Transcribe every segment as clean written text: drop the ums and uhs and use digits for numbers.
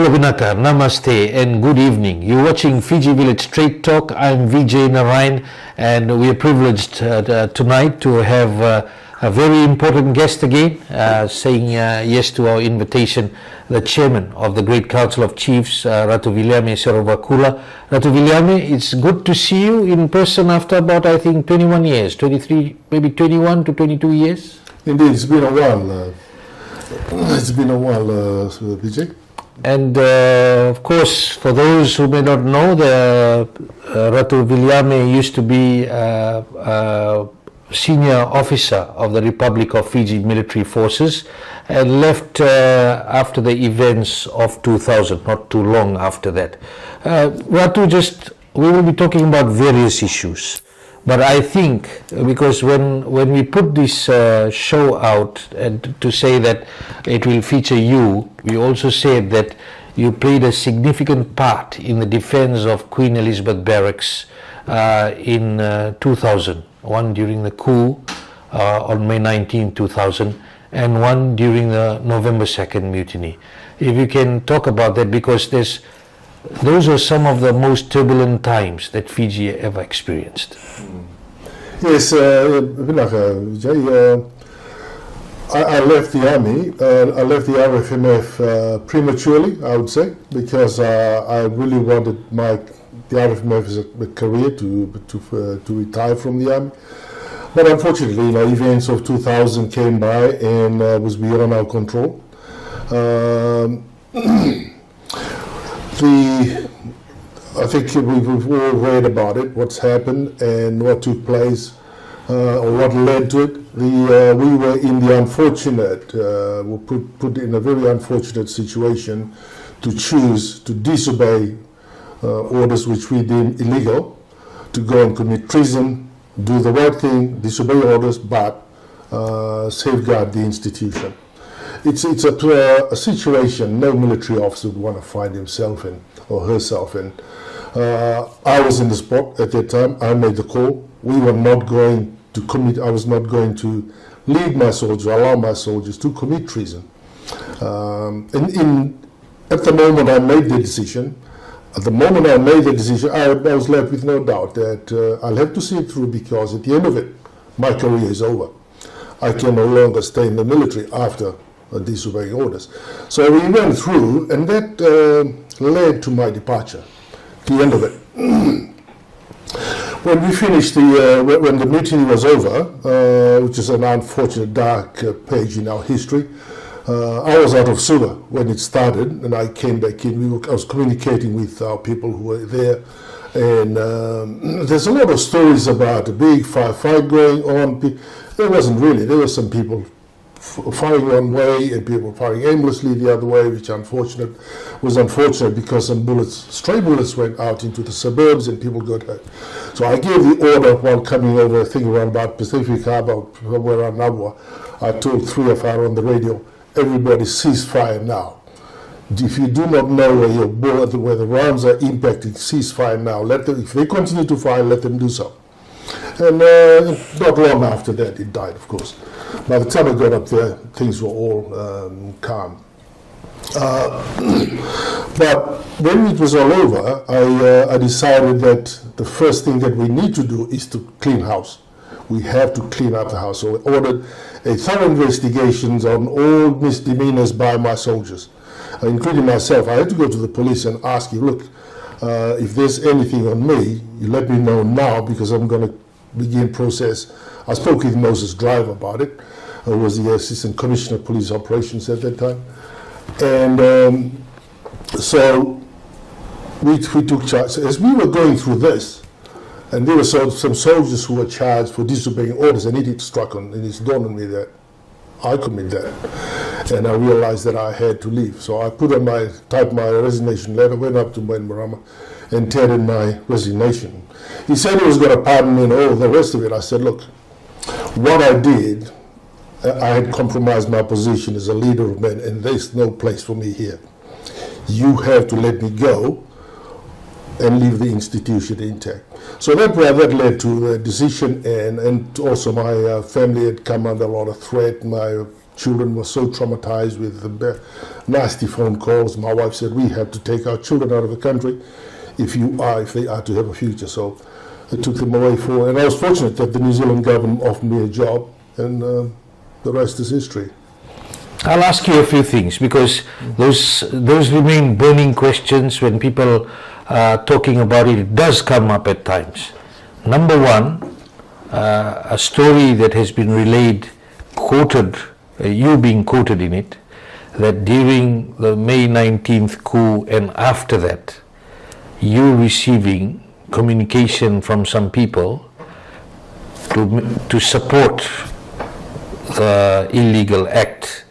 Hello Vinaka, Namaste and good evening. You're watching Fiji Village Straight Talk. I'm Vijay Narayan and we are privileged tonight to have a very important guest again, saying yes to our invitation, the chairman of the Great Council of Chiefs, Ratu Viliame Seruvakula. Ratu Viliame, it's good to see you in person after about, I think, 21 years, 23, maybe 21 to 22 years. Indeed, it's been a while. Vijay. And of course, for those who may not know, the Ratu Viliame used to be senior officer of the Republic of Fiji military forces and left after the events of 2000, not too long after that. Ratu, we will be talking about various issues. But I think, because when we put this show out and to say that it will feature you, we also said that you played a significant part in the defense of Queen Elizabeth Barracks in 2000, one during the coup on May 19, 2000, and one during the November 2nd mutiny. If you can talk about that, because those are some of the most turbulent times that Fiji ever experienced. Yes, Vijay, I left the army. I left the RFMF prematurely, I would say, because I really wanted the RFMF as a career to retire from the army. But unfortunately, events of 2000 came by and was beyond our control. I think we've all read about it, what's happened and what took place, or what led to it. We were in the unfortunate, we put in a very unfortunate situation to choose to disobey orders which we deemed illegal, to go and commit treason, do the right thing, disobey orders, but safeguard the institution. It's a situation no military officer would want to find himself in or herself in. I was in the spot at that time. I made the call. We were not going to commit. I was not going to lead my soldiers, allow my soldiers to commit treason. At the moment I made the decision, I was left with no doubt that I'll have to see it through, because at the end of it, my career is over. I can no longer stay in the military after disobeying orders. So we went through, and that led to my departure. The end of it. When we finished when the mutiny was over, which is an unfortunate dark page in our history, I was out of Suva when it started, and I came back in. I was communicating with our people who were there, and there's a lot of stories about a big fight going on. There wasn't really. There were some people firing one way and people firing aimlessly the other way, which was unfortunate because some stray bullets went out into the suburbs and people got hurt. So I gave the order while coming over, I think around about Pacific Harbour, where I told 3 of our on the radio, everybody cease fire now. If you do not know where the rounds are impacting, cease fire now. If they continue to fire, let them do so. And not long after that, it died, of course. By the time I got up there, things were all calm. But when it was all over, I decided that the first thing that we need to do is to clean house. We have to clean up the house. So I ordered a thorough investigations on all misdemeanors by my soldiers, including myself. I had to go to the police and ask you, look, if there's anything on me, you let me know now, because I'm going to begin process. I spoke with Moses Drive about it, who was the Assistant Commissioner of Police Operations at that time. And so we took charge. As we were going through this, and there were some soldiers who were charged for disobeying orders, and it struck on, and it's dawned on me that I committed that. And I realized that I had to leave. So I typed my resignation letter, went up to Mwen Marama, and tendered my resignation. He said he was going to pardon me and all the rest of it. I said, look, what I did, I had compromised my position as a leader of men, and there's no place for me here. You have to let me go, and leave the institution intact. So that led to the decision, and also my family had come under a lot of threat. My children were so traumatized with the nasty phone calls. My wife said, we have to take our children out of the country if they are to have a future. So I took them away and I was fortunate that the New Zealand government offered me a job, and the rest is history. I'll ask you a few things, because those remain burning questions when people are talking about it. It does come up at times. Number one, a story that has been relayed, quoted, you being quoted in it, that during the May 19th coup and after that, you receiving communication from some people to support the illegal act,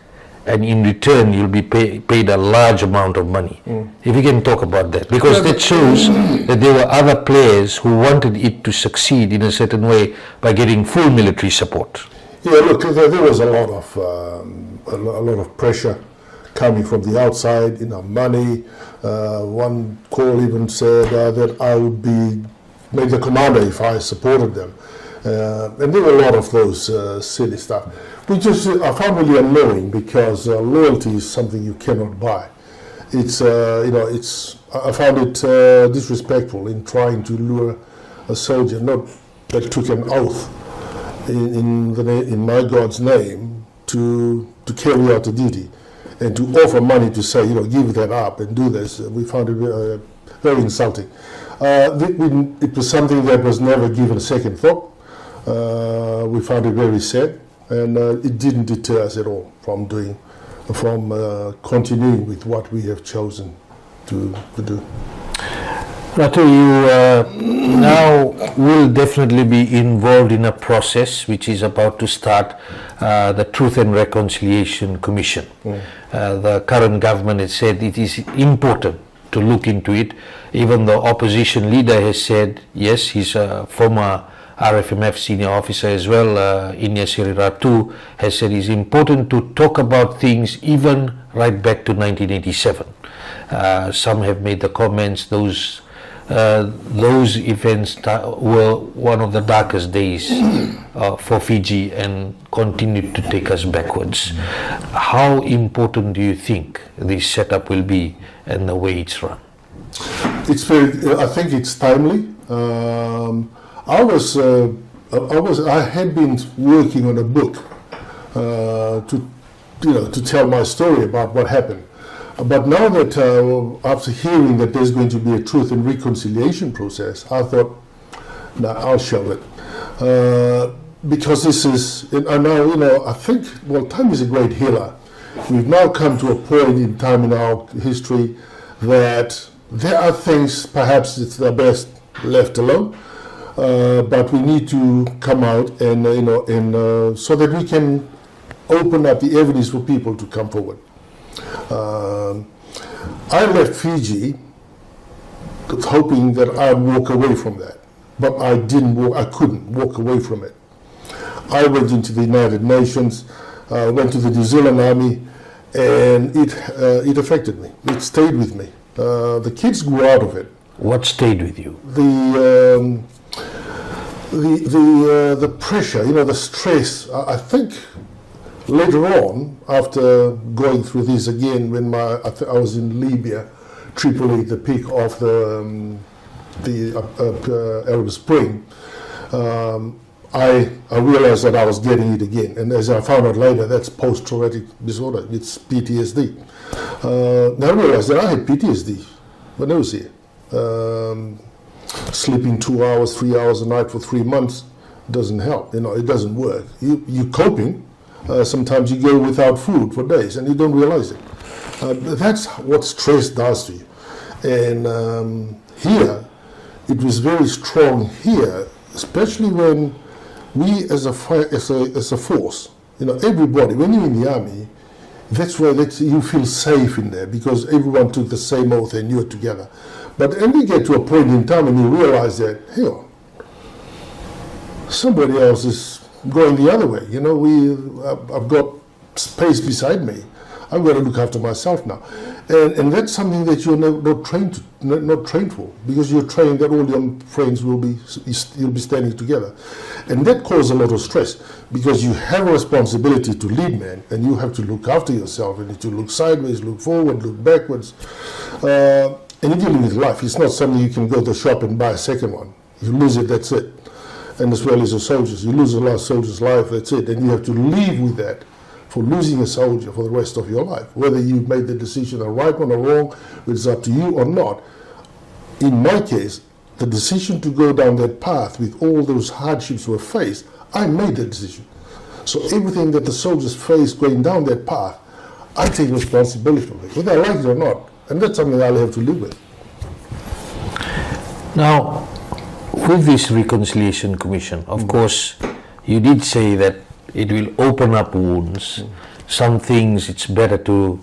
and in return you'll be paid a large amount of money. If you can talk about that, because that shows that there were other players who wanted it to succeed in a certain way by getting full military support. Yeah, look, there was a lot of pressure coming from the outside, money. One call even said that I would be made the commander if I supported them. And there were a lot of those silly stuff. I found really annoying, because loyalty is something you cannot buy. I found it disrespectful in trying to lure a soldier, not that took an oath in my God's name to carry out the duty, and to offer money to say, give that up and do this. We found it very insulting. It was something that was never given a second thought. We found it very sad, and it didn't deter us at all from continuing with what we have chosen to do. Ratu, you now will definitely be involved in a process which is about to start, the Truth and Reconciliation Commission. The current government has said it is important to look into it. Even the opposition leader has said, yes, he's a former RFMF senior officer as well, Inyasiri Ratu, has said it's important to talk about things even right back to 1987. Some have made the comments those events were one of the darkest days for Fiji and continued to take us backwards. How important do you think this setup will be and the way it's run? I think it's timely. I had been working on a book to tell my story about what happened. But now that after hearing that there's going to be a truth and reconciliation process, I thought, I'll show it. Because this is, and now, I think, time is a great healer. We've now come to a point in time in our history that there are things, perhaps it's the best left alone, but we need to come out and, so that we can open up the evidence for people to come forward. I left Fiji hoping that I'd walk away from that, but I couldn't walk away from it. I went into the United Nations, went to the New Zealand Army, and it affected me. It stayed with me. The kids grew out of it. What stayed with you? The pressure, the stress. I think later on, after going through this again, when I was in Libya, Tripoli, the peak of the Arab Spring, I realized that I was getting it again. And as I found out later, that's post-traumatic disorder. It's PTSD. Now I realized that I had PTSD when I was here. Sleeping 2 hours, 3 hours a night for 3 months doesn't help. It doesn't work. You're coping. Sometimes you go without food for days and you don't realize it. That's what stress does to you. And here, it was very strong here, especially when we as a force, everybody, when you're in the army, that's where you feel safe in there because everyone took the same oath and you're together. But when you get to a point in time and you realize that, somebody else is going the other way. I've got space beside me. I've got to look after myself now. And that's something that you're not trained for, because you're trained that all your friends you'll be standing together. And that causes a lot of stress, because you have a responsibility to lead, man, and you have to look after yourself, and to look sideways, look forward, look backwards. And you're dealing with life. It's not something you can go to the shop and buy a second one. You lose it, that's it. And as well as the soldiers, you lose the last soldier's life, that's it. And you have to live with that, for losing a soldier for the rest of your life. Whether you made the decision a right one or wrong, it's up to you or not. In my case, the decision to go down that path with all those hardships we faced, I made that decision. So everything that the soldiers faced going down that path, I take responsibility for it, whether I like it or not. And that's something I'll have to live with. Now, with this Reconciliation Commission, of course, you did say that it will open up wounds. Some things it's better to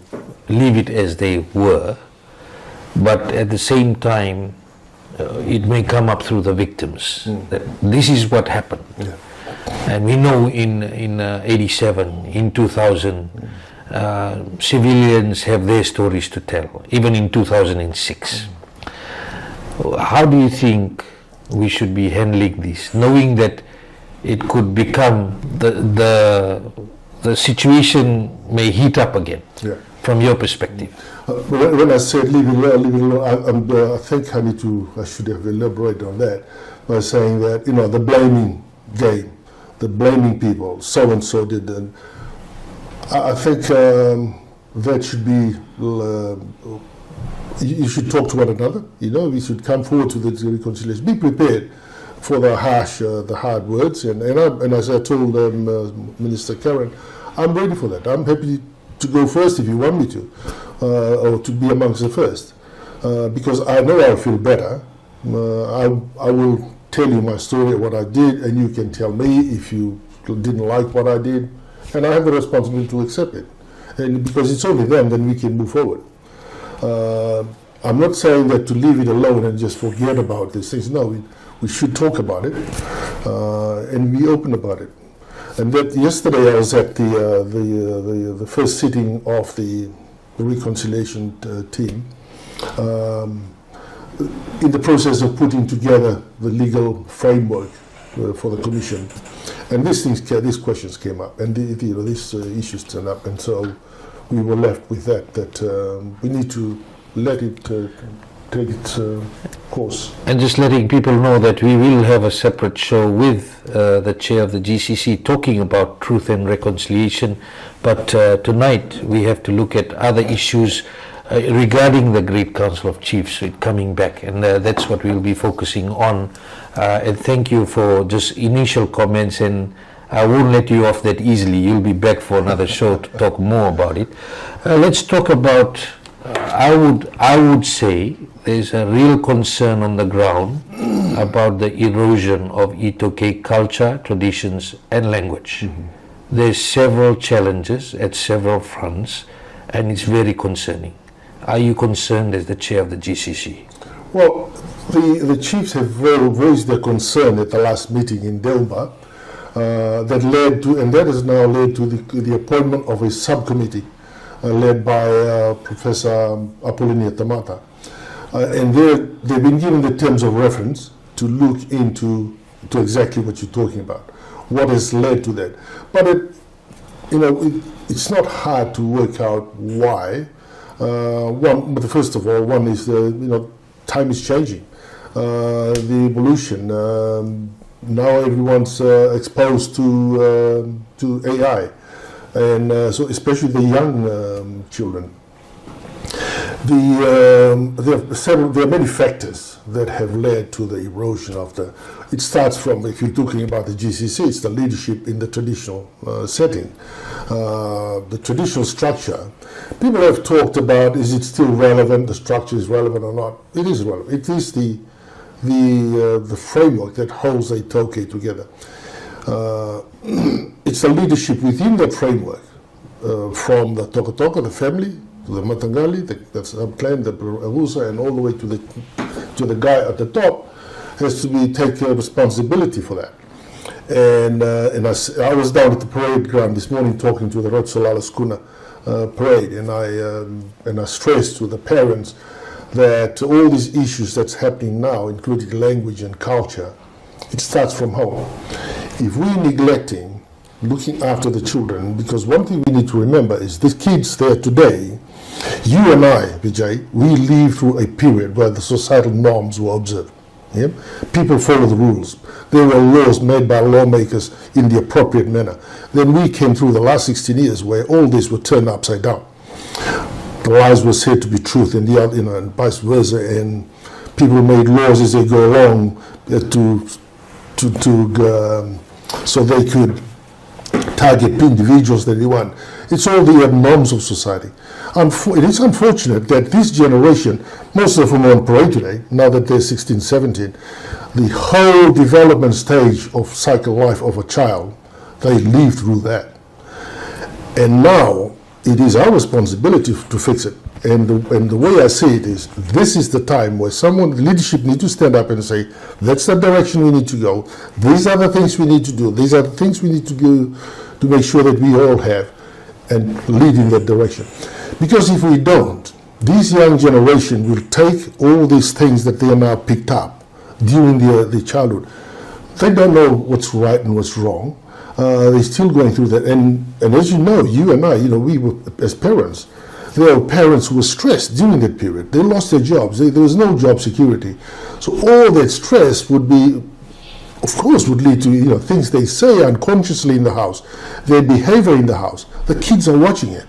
leave it as they were, but at the same time, it may come up through the victims that this is what happened. Yeah. And we know in 87, in 2000, civilians have their stories to tell, even in 2006. How do you think we should be handling this, knowing that it could become the situation may heat up again, from your perspective? When I said leave it alone, I think I should have elaborated on that by saying that, the blaming game, the blaming people, so and so did, and I think that should be. You should talk to one another. We should come forward to the reconciliation. Be prepared for the hard words. And as I told Minister Karen, I'm ready for that. I'm happy to go first if you want me to, or to be amongst the first, because I know I'll feel better. I will tell you my story, what I did, and you can tell me if you didn't like what I did, and I have the responsibility to accept it. And because it's only then we can move forward. I'm not saying that to leave it alone and just forget about these things. No, we should talk about it and be open about it. And that yesterday I was at the first sitting of the reconciliation team, in the process of putting together the legal framework for the commission, and these questions came up, and these issues turned up, and so we were left with that we need to let it take its course. And just letting people know that we will have a separate show with the chair of the GCC talking about truth and reconciliation, but tonight we have to look at other issues regarding the Great Council of Chiefs coming back, and that's what we'll be focusing on. And thank you for just initial comments, and I won't let you off that easily. You'll be back for another show to talk more about it. Let's talk about, I would say there's a real concern on the ground about the erosion of iTaukei culture, traditions and language. There's several challenges at several fronts, and it's very concerning. Are you concerned as the chair of the GCC? Well, the chiefs have voiced their concern at the last meeting in Delma, that led to, and that has now led to the appointment of a subcommittee led by Professor Apollinaire Tamata. And they've been given the terms of reference to look into exactly what you're talking about, what has led to that. But it's not hard to work out why. But first of all, one is time is changing. The evolution. Now everyone's exposed to AI, and so especially the young children. There are many factors that have led to the erosion of the. It starts from, if you're talking about the GCC, it's the leadership in the traditional setting, the traditional structure. People have talked about, is it still relevant? The structure is relevant or not? It is relevant. It is the framework that holds iTaukei together. It's the leadership within that framework, from the Toka, the family, to the Matangali, that's the clan, the Arusa, and all the way to the guy at the top, has to take responsibility for that. I was down at the parade ground this morning talking to the Ratu schooner parade, and I stressed to the parents that all these issues that's happening now, including language and culture, it starts from home. If we're neglecting looking after the children, because one thing we need to remember is the kids there today, you and I, Vijay, we live through a period where the societal norms were observed. Yeah? People follow the rules. There were laws made by lawmakers in the appropriate manner. Then we came through the last 16 years where all this were turned upside down. The lies were said to be truth, and the other, and vice versa. And people made laws as they go along so they could target individuals that they want. It's all the norms of society. It is unfortunate that this generation, most of them are on parade today, now that they're 16, 17, the whole development stage of cycle life of a child, they live through that. And now it is our responsibility to fix it. And the way I see it is, this is the time where leadership needs to stand up and say, that's the direction we need to go. These are the things we need to do. These are the things we need to do to make sure that we all have and lead in that direction. Because if we don't, this young generation will take all these things that they are now picked up during their childhood. They don't know what's right and what's wrong. They're still going through that. And as you know, you and I, we were, as parents, there were parents who were stressed during that period. They lost their jobs. There was no job security. So all that stress would be, of course, would lead to things they say unconsciously in the house, their behavior in the house. The kids are watching it.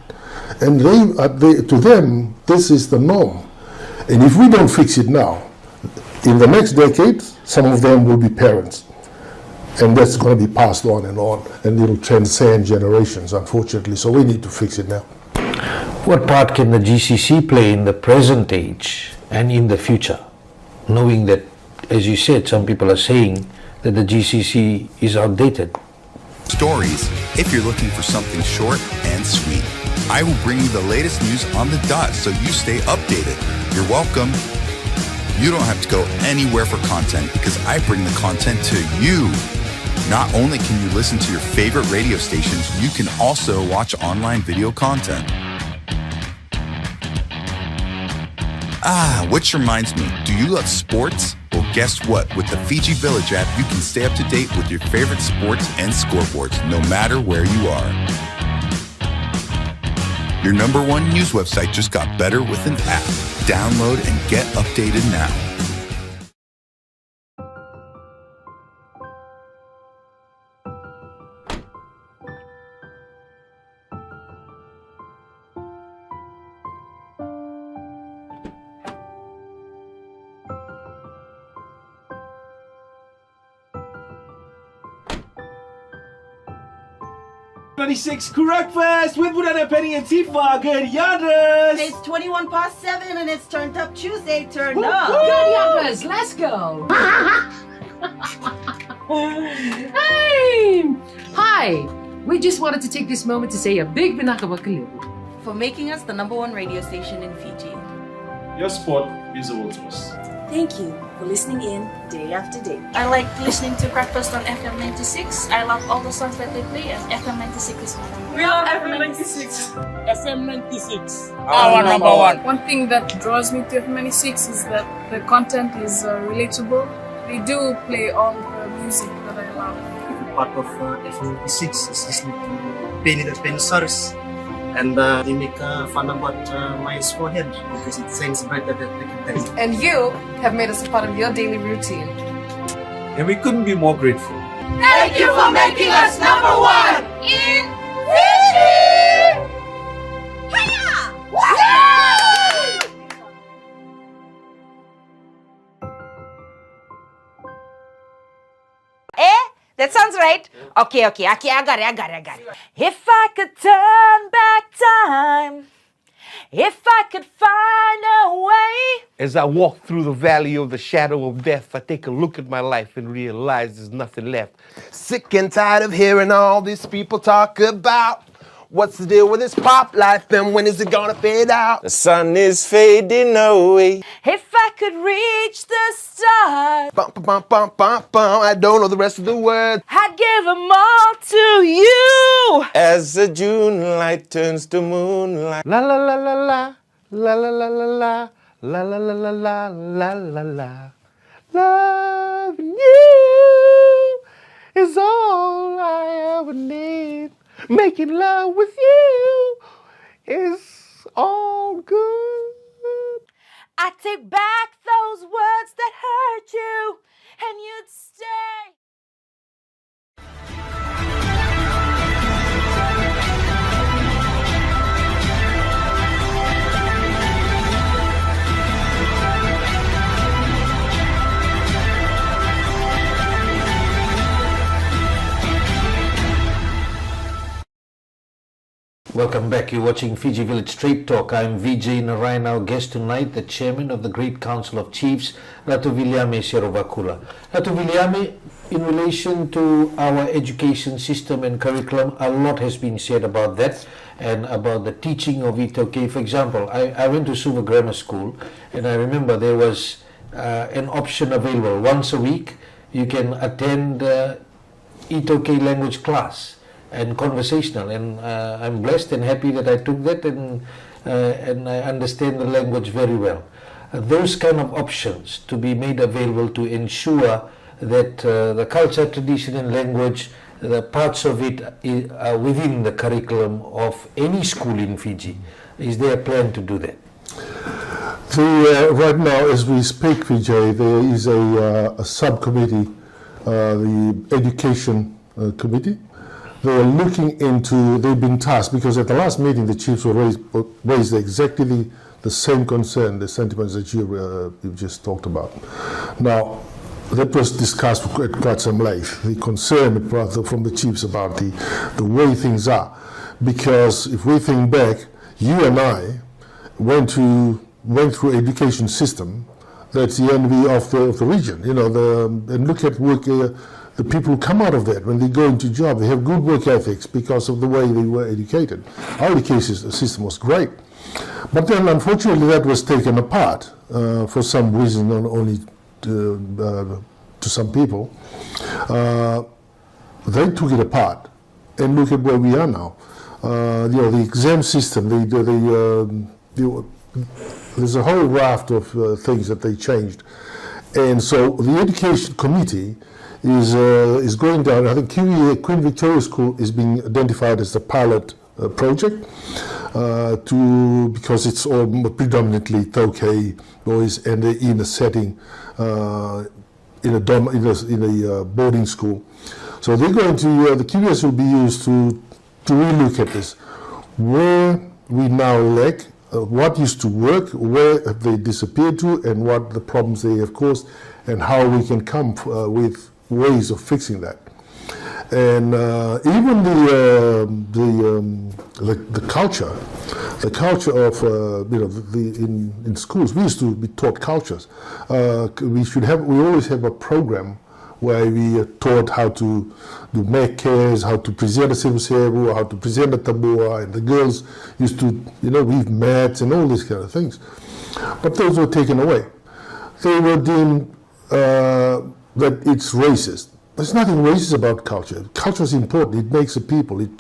And to them, this is the norm. And if we don't fix it now, in the next decade, some of them will be parents. And that's going to be passed on, and it'll transcend generations, unfortunately. So we need to fix it now. What part can the GCC play in the present age and in the future? Knowing that, as you said, some people are saying that the GCC is outdated. Stories, if you're looking for something short and sweet. I will bring you the latest news on the dot so you stay updated. You're welcome. You don't have to go anywhere for content because I bring the content to you. Not only can you listen to your favorite radio stations, you can also watch online video content. Which reminds me, do you love sports? Well, guess what? With the Fiji Village app, you can stay up to date with your favorite sports and scoreboards, no matter where you are. Your #1 news website just got better with an app. Download and get updated now. Coup breakfast with Budana Penny and Tifa. Good yanders. It's 7:21 and it's Turned Up Tuesday. Turned up. Good yanders. Let's go. Hey. Hi. We just wanted to take this moment to say a big binakabakalibu for making us the #1 radio station in Fiji. Your sport means the world to us. Thank you for listening in day after day. I like listening to Breakfast on FM 96. I love all the songs that they play, and FM 96 is one of them. We love FM 96. FM 96, our #1. One thing that draws me to FM 96 is that the content is relatable. They do play all the music that I love. Part of FM 96 is listening to Penny the Pensaris. And they make fun about my forehead because it shines brighter than the content. And you have made us a part of your daily routine. And we couldn't be more grateful. Thank you for making us #1 in Fiji! That sounds right. Okay, I got it. If I could turn back time, if I could find a way. As I walk through the valley of the shadow of death, I take a look at my life and realize there's nothing left. Sick and tired of hearing all these people talk about What's the deal with this pop life, and when is it gonna fade out? The sun is fading away. If I could reach the stars, Bum, bum, bum, bum, bum, bum. I don't know the rest of the words. I'd give them all to you. As the June light turns to moonlight. La la la la la, la la la la la, la la la la la, la la la. Loving you is all I ever need. Making love with you is all good. I take back those words that hurt you, and you'd stay. Welcome back. You're watching Fiji Village Straight Talk. I'm Vijay Narayan. Our guest tonight, the chairman of the Great Council of Chiefs, Ratu Viliame Seruvakula. Ratu Viliame, in relation to our education system and curriculum, a lot has been said about that and about the teaching of iTaukei. For example, I went to Suva Grammar School, and I remember there was an option available. Once a week, you can attend iTaukei language class and conversational, and I'm blessed and happy that I took that, and I understand the language very well. Those kind of options to be made available to ensure that the culture, tradition and language, the parts of it are within the curriculum of any school in Fiji. Is there a plan to do that? Right now, as we speak, Vijay, there is a subcommittee, the Education Committee. They are looking into, they've been tasked, because at the last meeting the chiefs raised exactly the same concern, the sentiments that you just talked about. Now, that was discussed at quite some length, the concern from the chiefs about the way things are. Because if we think back, you and I went through education system that's the envy of the region, you know, and look at work. The people who come out of that, when they go into job, they have good work ethics because of the way they were educated. Our education system was great. But then, unfortunately, that was taken apart for some reason, not only to some people. They took it apart, and look at where we are now. You know, the exam system, there's a whole raft of things that they changed. And so the Education Committee is going down. I think Queen Victoria School is being identified as the pilot project because it's all predominantly Taukei boys, and they're in a setting in a boarding school. So they're going to the QVS will be used to relook at this, where we now lack, what used to work, where have they disappeared to, and what the problems they have caused, and how we can come with ways of fixing that. And even the culture of you know, in schools, we used to be taught cultures. We always have a program where we are taught how to do make cares, how to present a sebu, how to present a tabua, and the girls used to, you know, weave mats and all these kind of things. But those were taken away. They were deemed that it's racist. There's nothing racist about culture. Culture is important. It makes a people. It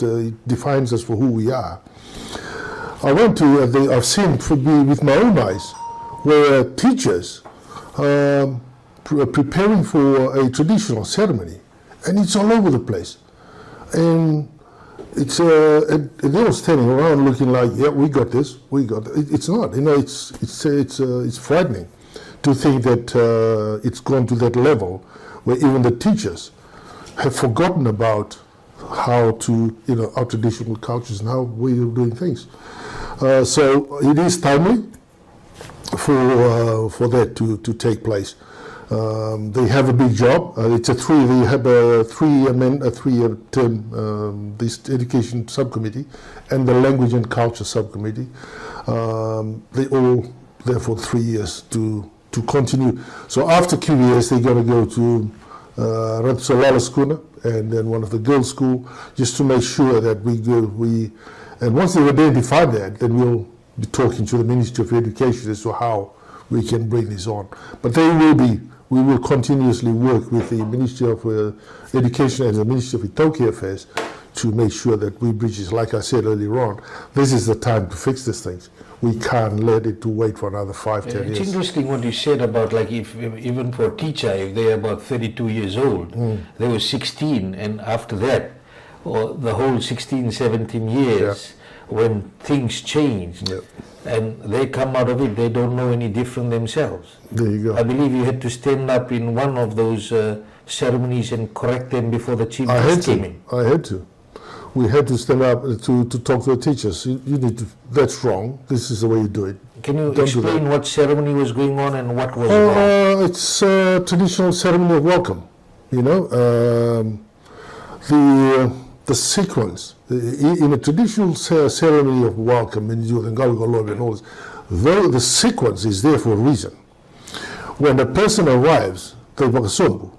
defines us for who we are. I went to, I've seen with my own eyes, where teachers preparing for a traditional ceremony, and it's all over the place. And it's they're all standing around looking like, yeah, we got this, we got it. It's not. You know, it's frightening to think that it's gone to that level where even the teachers have forgotten about how to, you know, our traditional cultures and how we are doing things. So it is timely for that to take place. They have a big job. They have a three-year term, this education subcommittee and the language and culture subcommittee. They all there for 3 years to continue. So after QVS, they're going to go to Ratu Viliame Seruvakula and then one of the girls' school, just to make sure that we And once they've identified that, then we'll be talking to the Ministry of Education as to how we can bring this on. But we will continuously work with the Ministry of Education and the Ministry of iTaukei Affairs to make sure that we bridge this. Like I said earlier on, this is the time to fix these things. We can't let it to wait for another 5, 10 years. It's interesting what you said about, like, if even for a teacher, if they're about 32 years old, they were 16, and after that, or the whole 16, 17 years, when things change, and they come out of it, they don't know any different themselves. There you go. I believe you had to stand up in one of those ceremonies and correct them before the chief came in. I had to. We had to stand up to talk to the teachers. You need to, that's wrong. This is the way you do it. Can you explain what ceremony was going on and what was wrong? It's a traditional ceremony of welcome. You know, the sequence in a traditional ceremony of welcome in the Galgolobi and all this, though the sequence is there for a reason. When a person arrives, the Wakasombu,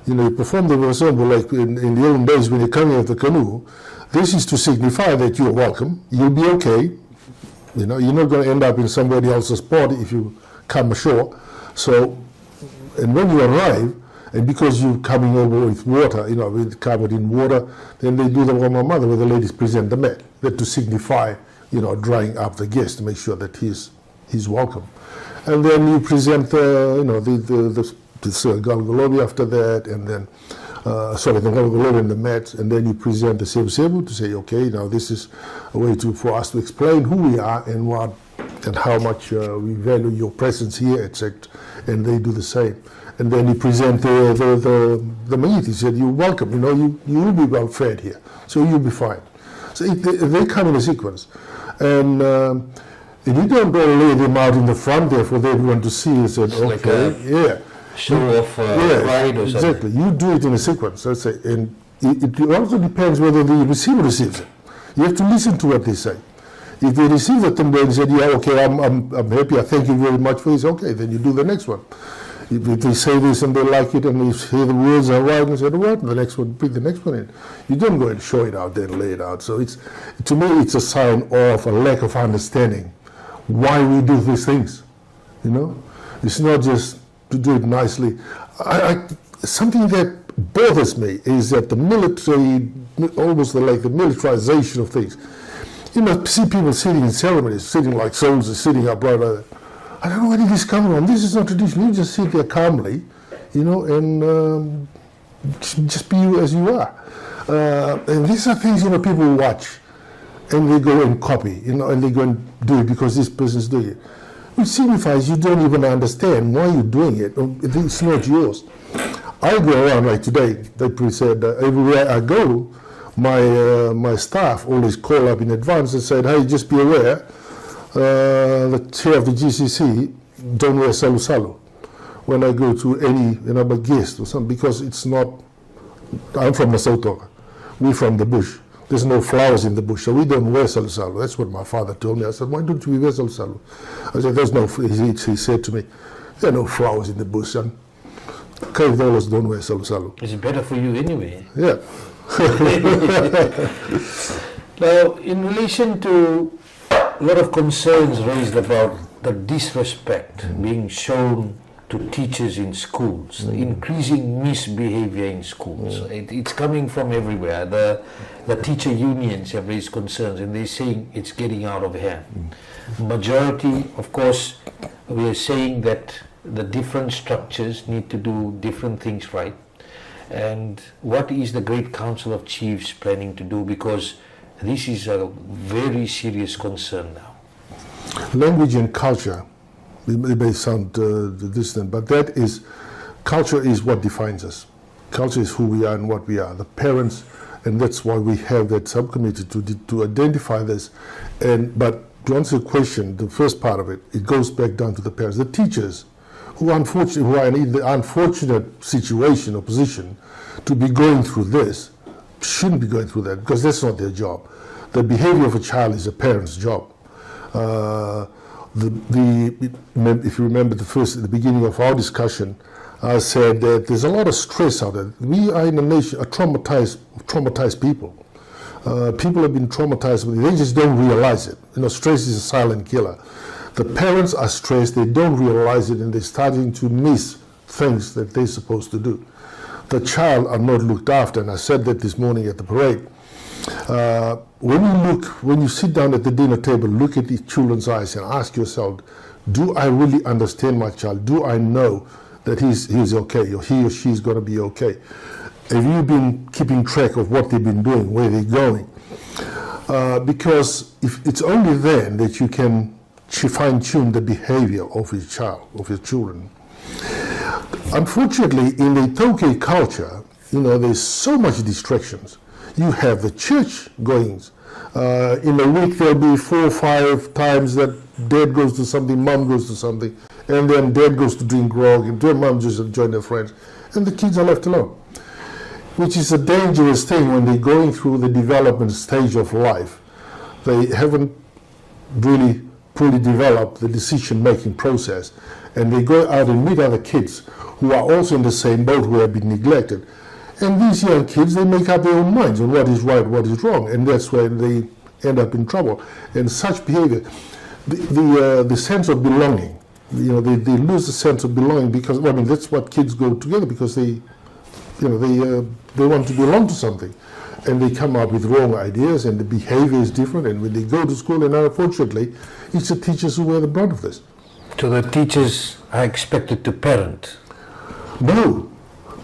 you perform the Wakasombu like in the old days when you're coming out of the canoe. This is to signify that you're welcome, you'll be okay. You're not going to end up in somebody else's spot if you come ashore. So, and when you arrive, and because you're coming over with water, with covered in water, then they do the Wamamada where the ladies present the mat. That to signify, drying up the guest to make sure that he's welcome. And then you present, the Galgolobi after that, and then the Galgolobi and the mat, and then you present the Sebu to say, okay, now this is a way for us to explain who we are and what and how much we value your presence here, etc. And they do the same. And then you present the meat. He said, you're welcome, you will be well fed here, so you'll be fine. So they come in a sequence. And you don't lay them out in the front there for everyone to see and say, okay, show off pride or something. Exactly. You do it in a sequence, let's say. And it also depends whether the receiver receives it. You have to listen to what they say. If they receive it and they say, yeah, okay, I'm happy, I thank you very much for this, okay, then you do the next one. If they say this and they like it and you hear the words are right and say, what? The next one, put the next one in. You don't go and show it out there and lay it out. So to me, it's a sign of a lack of understanding why we do these things. It's not just to do it nicely. Something that bothers me is that the military, almost like the militarization of things. See people sitting in ceremonies, sitting like soldiers, sitting upright. I don't know where did this come from. This is not traditional. You just sit there calmly, and just be you as you are. And these are things, people watch, and they go and copy, and they go and do it because this person's doing it. Which signifies you don't even understand why you're doing it. It's not yours. I go around like today. They said everywhere I go, my staff always call up in advance and said, hey, just be aware, the chair of the GCC don't wear salu when I go to any guest or something, because it's not. I'm from Masautoka. We're from the bush. There's no flowers in the bush, so we don't wear salu. That's what my father told me. I said, why don't we wear salu? I said, there's no. He said to me, there are no flowers in the bush, son. Cave dollars don't wear salu. It's better for you anyway. Yeah. Now, in relation to a lot of concerns raised about the disrespect being shown to teachers in schools, the increasing misbehavior in schools. It's coming from everywhere. The teacher unions have raised concerns and they're saying it's getting out of hand. Majority, of course, we are saying that the different structures need to do different things right. And what is the Great Council of Chiefs planning to do? Because this is a very serious concern now. Language and culture, it may sound distant, but culture is what defines us. Culture is who we are and what we are. The parents, and that's why we have that subcommittee to identify this. But to answer the question, the first part of it, it goes back down to the parents. The teachers, who are in the unfortunate situation or position to be going through this, shouldn't be going through that, because that's not their job. The behavior of a child is a parent's job. If you remember the beginning of our discussion, I said that there's a lot of stress out there. We are in a nation, a traumatized people. People have been traumatized with it. They just don't realize it. You know, stress is a silent killer. The parents are stressed, they don't realize it, and they're starting to miss things that they're supposed to do. The child are not looked after, and I said that this morning at the parade. When you sit down at the dinner table, look at the children's eyes and ask yourself, do I really understand my child? Do I know that he's okay, or he or she's going to be okay? Have you been keeping track of what they've been doing, where they're going? Because if it's only then that you can fine-tune the behavior of his child, of his children. Unfortunately, in the iTaukei culture, you know, there's so much distractions. You have the church goings. In a week, there'll be 4 or 5 times that dad goes to something, mom goes to something, and then dad goes to drink grog, and their mom just join their friends, and the kids are left alone. Which is a dangerous thing when they're going through the development stage of life. They haven't really fully developed the decision-making process, and they go out and meet other kids who are also in the same boat, who have been neglected. And these young kids, they make up their own minds on what is right, what is wrong, and that's when they end up in trouble. And such behavior, the sense of belonging, you know, they lose the sense of belonging because, well, I mean, that's what kids go together because they want to belong to something. And they come up with wrong ideas, and the behavior is different, and when they go to school, and unfortunately, it's the teachers who wear the brunt of this. So the teachers are expected to parent? No.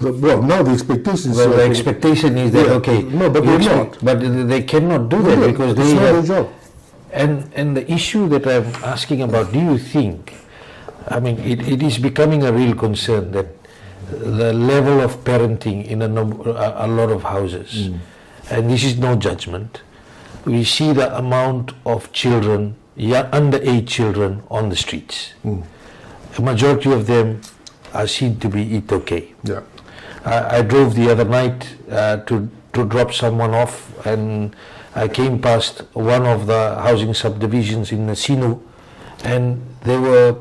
Now the expectation is... Well, the expectation is that, okay... No, but they're not. But they cannot do that because they have... It's not their job. And the issue that I'm asking about, do you think... I mean, it is becoming a real concern that the level of parenting in a lot of houses, and this is no judgment, we see the amount of children, underage children on the streets. A majority of them are seen to be iTaukei. Yeah. I drove the other night to drop someone off, and I came past one of the housing subdivisions in Sinu, and there were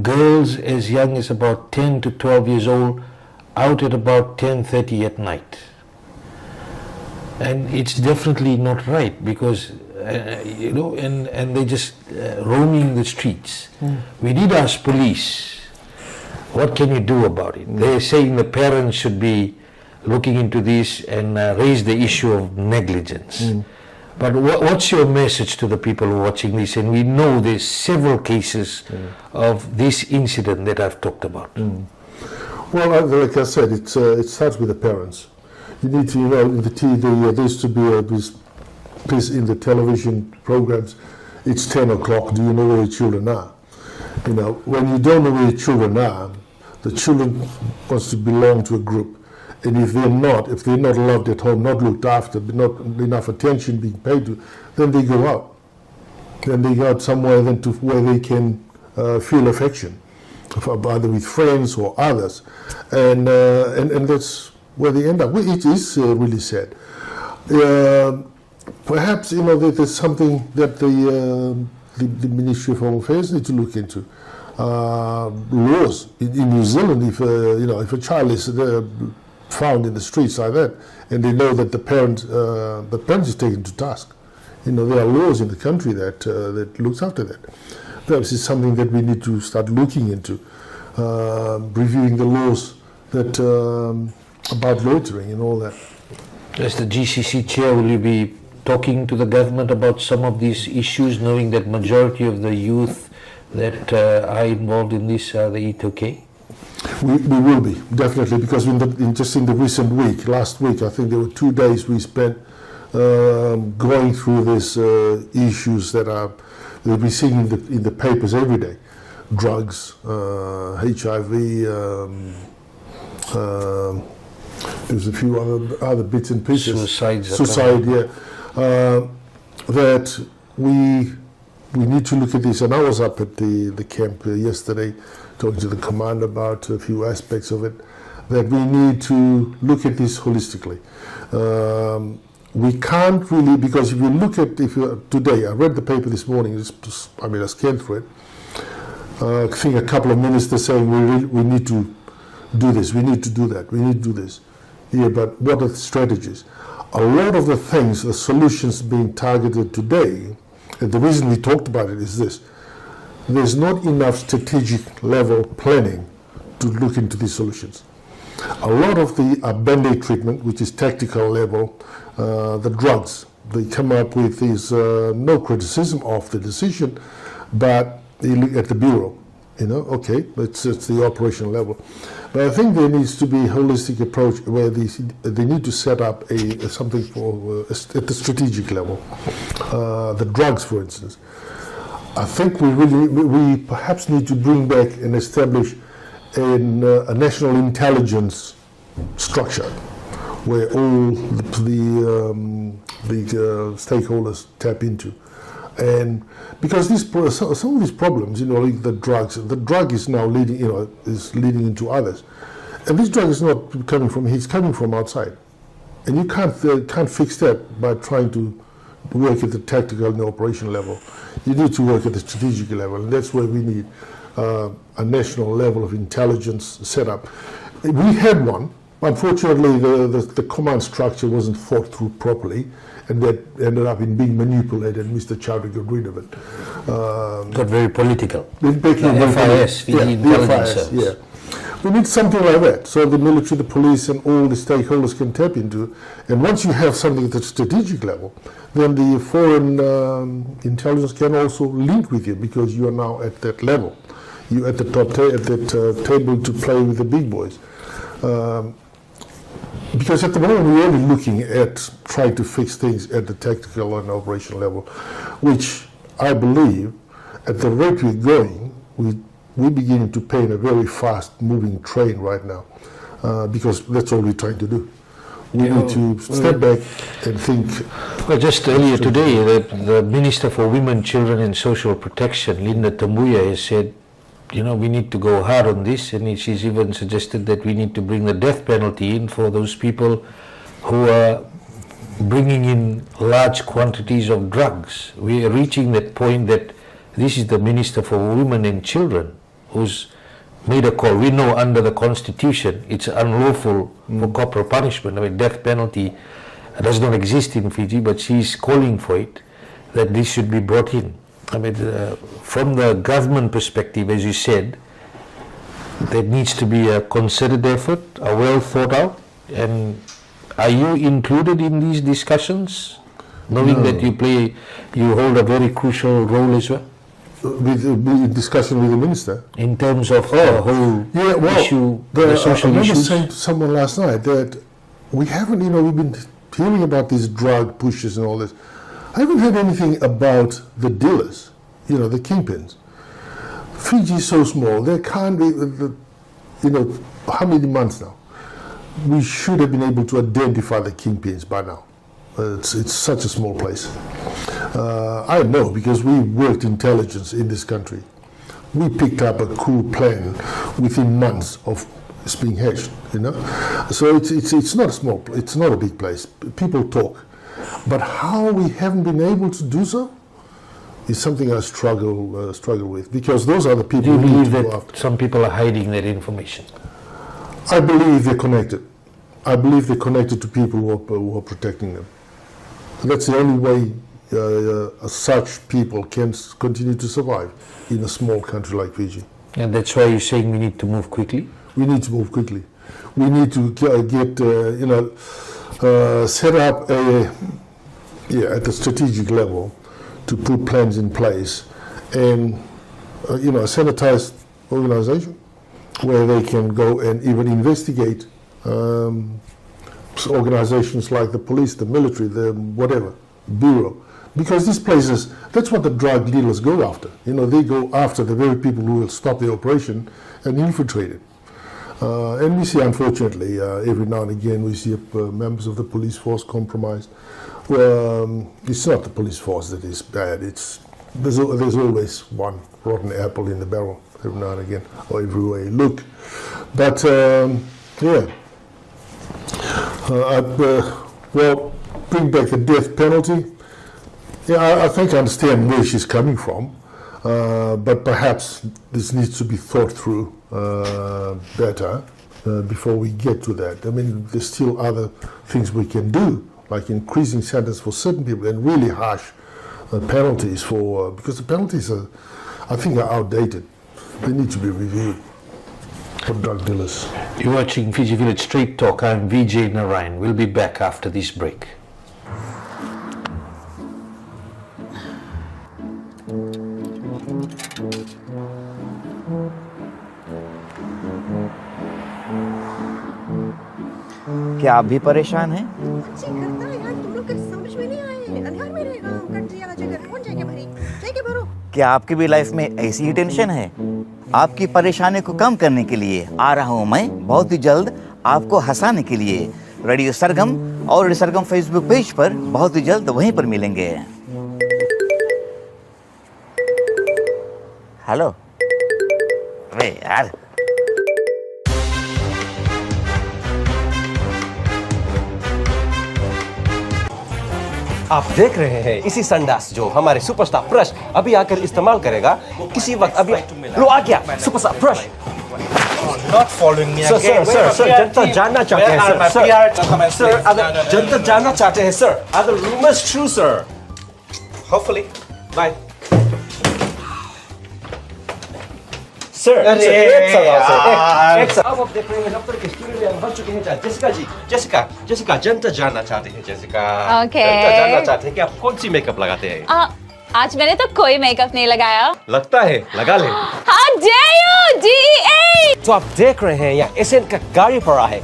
girls as young as about 10 to 12 years old out at about 10:30 at night. And it's definitely not right because, you know, and they just roaming the streets. We did ask police, what can you do about it? They're saying the parents should be looking into this and raise the issue of negligence. But what's your message to the people who are watching this? And we know there's several cases of this incident that I've talked about. Well, like I said, it starts with the parents. You need to, you know, in the TV, there used to be this piece in the television programs, it's 10 o'clock, do you know where your children are? You know, when you don't know where your children are, the children wants to belong to a group. And if they're not loved at home, not looked after, not enough attention being paid to, then they go out. Then they go out somewhere then to where they can feel affection, either with friends or others. And that's where they end up. It is really sad. Perhaps, you know, there's something that the Ministry of Home Affairs need to look into. Laws in New Zealand, if you know, if a child is found in the streets like that, and they know that the parent is taken to task, you know, there are laws in the country that that looks after that. Perhaps it's something that we need to start looking into, reviewing the laws that about loitering and all that. As the GCC chair, will you be talking to the government about some of these issues, knowing that majority of the youth that are involved in this are the iTaukei? We will be, definitely, because just in the recent week, last week, I think there were 2 days we spent going through these issues that we're seeing in the papers every day. Drugs, HIV, there's a few other bits and pieces. Suicide, yeah. That we need to look at this. And I was up at the camp yesterday talking to the commander about a few aspects of it, that we need to look at this holistically. We can't really, because if you look at, today, I read the paper this morning, I scanned through it. I think a couple of ministers saying we need to do this, we need to do that, we need to do this. Yeah, but what are the strategies? a lot of the things, the solutions being targeted today, and the reason we talked about it is this: there's not enough strategic level planning to look into these solutions. A lot of the Band-Aid treatment, which is tactical level, the drugs, they come up with these, no criticism of the decision, but they look at the Bureau, okay, it's the operational level. But I think there needs to be a holistic approach where they need to set up something for at the strategic level. The drugs, for instance. I think we perhaps need to bring back and establish a national intelligence structure where all the stakeholders tap into. And because some of these problems, like the drug is now leading, is leading into others. And this drug is not coming from, it's coming from outside. And you can't fix that by trying to work at the tactical and the operational level. You need to work at the strategic level, and that's where we need a national level of intelligence set up. We had one. Unfortunately, the command structure wasn't thought through properly, and that ended up in being manipulated. Mr. Chowdhury got rid of it. Got very political. FIS, Fiji Intelligence Service. Yeah. We need something like that, so the military, the police, and all the stakeholders can tap into. And once you have something at the strategic level, then the foreign intelligence can also link with you, because you are now at that level. You're at the top at that table to play with the big boys. Because at the moment we're only looking at trying to fix things at the tactical and operational level, which I believe, at the rate we're going, we're beginning to paint a very fast-moving train right now, because that's all we're trying to do. We need to step back and think. Well, just earlier today, the Minister for Women, Children and Social Protection, Linda Tambuya, has said, we need to go hard on this, and she's even suggested that we need to bring the death penalty in for those people who are bringing in large quantities of drugs. We are reaching that point that this is the Minister for Women and Children who's made a call. We know under the Constitution it's unlawful for corporal punishment. I mean, death penalty does not exist in Fiji, but she's calling for it, that this should be brought in. I mean, from the government perspective, as you said, there needs to be a concerted effort, a well thought out. And are you included in these discussions, knowing that you hold a very crucial role as well? With discussion with the minister? In terms of the whole issue, the social issues? I was saying to someone last night that we haven't, we've been hearing about these drug pushes and all this. I haven't heard anything about the dealers, the kingpins. Fiji is so small, there can't be, how many months now? We should have been able to identify the kingpins by now. It's such a small place. I know, because we worked intelligence in this country. We picked up a Coup plan within months of it's being hatched, So it's not a small, it's not a big place. People talk. But how we haven't been able to do so is something I struggle with, because those are the people. Do you believe that some people are hiding that information? I believe they're connected. I believe they're connected to people who are protecting them. That's the only way such people can continue to survive in a small country like Fiji. And that's why you're saying we need to move quickly? We need to move quickly. We need to get, set up at the strategic level to put plans in place, and a sanitized organization where they can go and even investigate organizations like the police, the military, the whatever, bureau. Because these places, that's what the drug dealers go after. They go after the very people who will stop the operation and infiltrate it. And we see, unfortunately, every now and again, we see members of the police force compromised. Well, it's not the police force that is bad. There's always one rotten apple in the barrel every now and again, or everywhere you look. But bring back the death penalty. I think I understand where she's coming from, but perhaps this needs to be thought through better before we get to that. I mean, there's still other things we can do, like increasing sentence for certain people and really harsh penalties for, because the penalties are, I think, are outdated. They need to be reviewed for drug dealers. You're watching Fiji Village Straight Talk. I'm Vijay Narayan. We'll be back after this break. क्या आप भी परेशान हैं? क्या आपकी भी life में ऐसी ही टेंशन है? आपकी परेशानी को कम करने के लिए आ रहा हूं मैं बहुत ही जल्द आपको हंसाने के लिए। रेडियो सरगम और रेडियो सरगम फेसबुक पेज पर बहुत ही जल्द वहीं पर मिलेंगे। हेलो, अरे यार, आप देख रहे हैं इसी संडास जो हमारे सुपरस्टार प्रश अभी आकर इस्तेमाल करेगा किसी वक्त। अभी लो आ गया superstar purse. Not following me again. Sir जनता जानना चाहते हैं सर अगर जनता जानना चाहते हैं सर अगर rumors true sir. Hopefully. Bye. Sir एक साहब आप देख रहे हैं डॉक्टर के स्टूडियो में हम बन चुके हैं। जेसिका जनता जानना चाहते हैं। जेसिका जनता जानना चाहते हैं कि आप कौन सी मेकअप लगाते हैं। आज मैंने तो कोई मेकअप नहीं लगाया। लगता है लगा ले। How dare you, DEA! तो आप देख रहे हैं यहाँ एसएन का गाड़ी पड़ा है,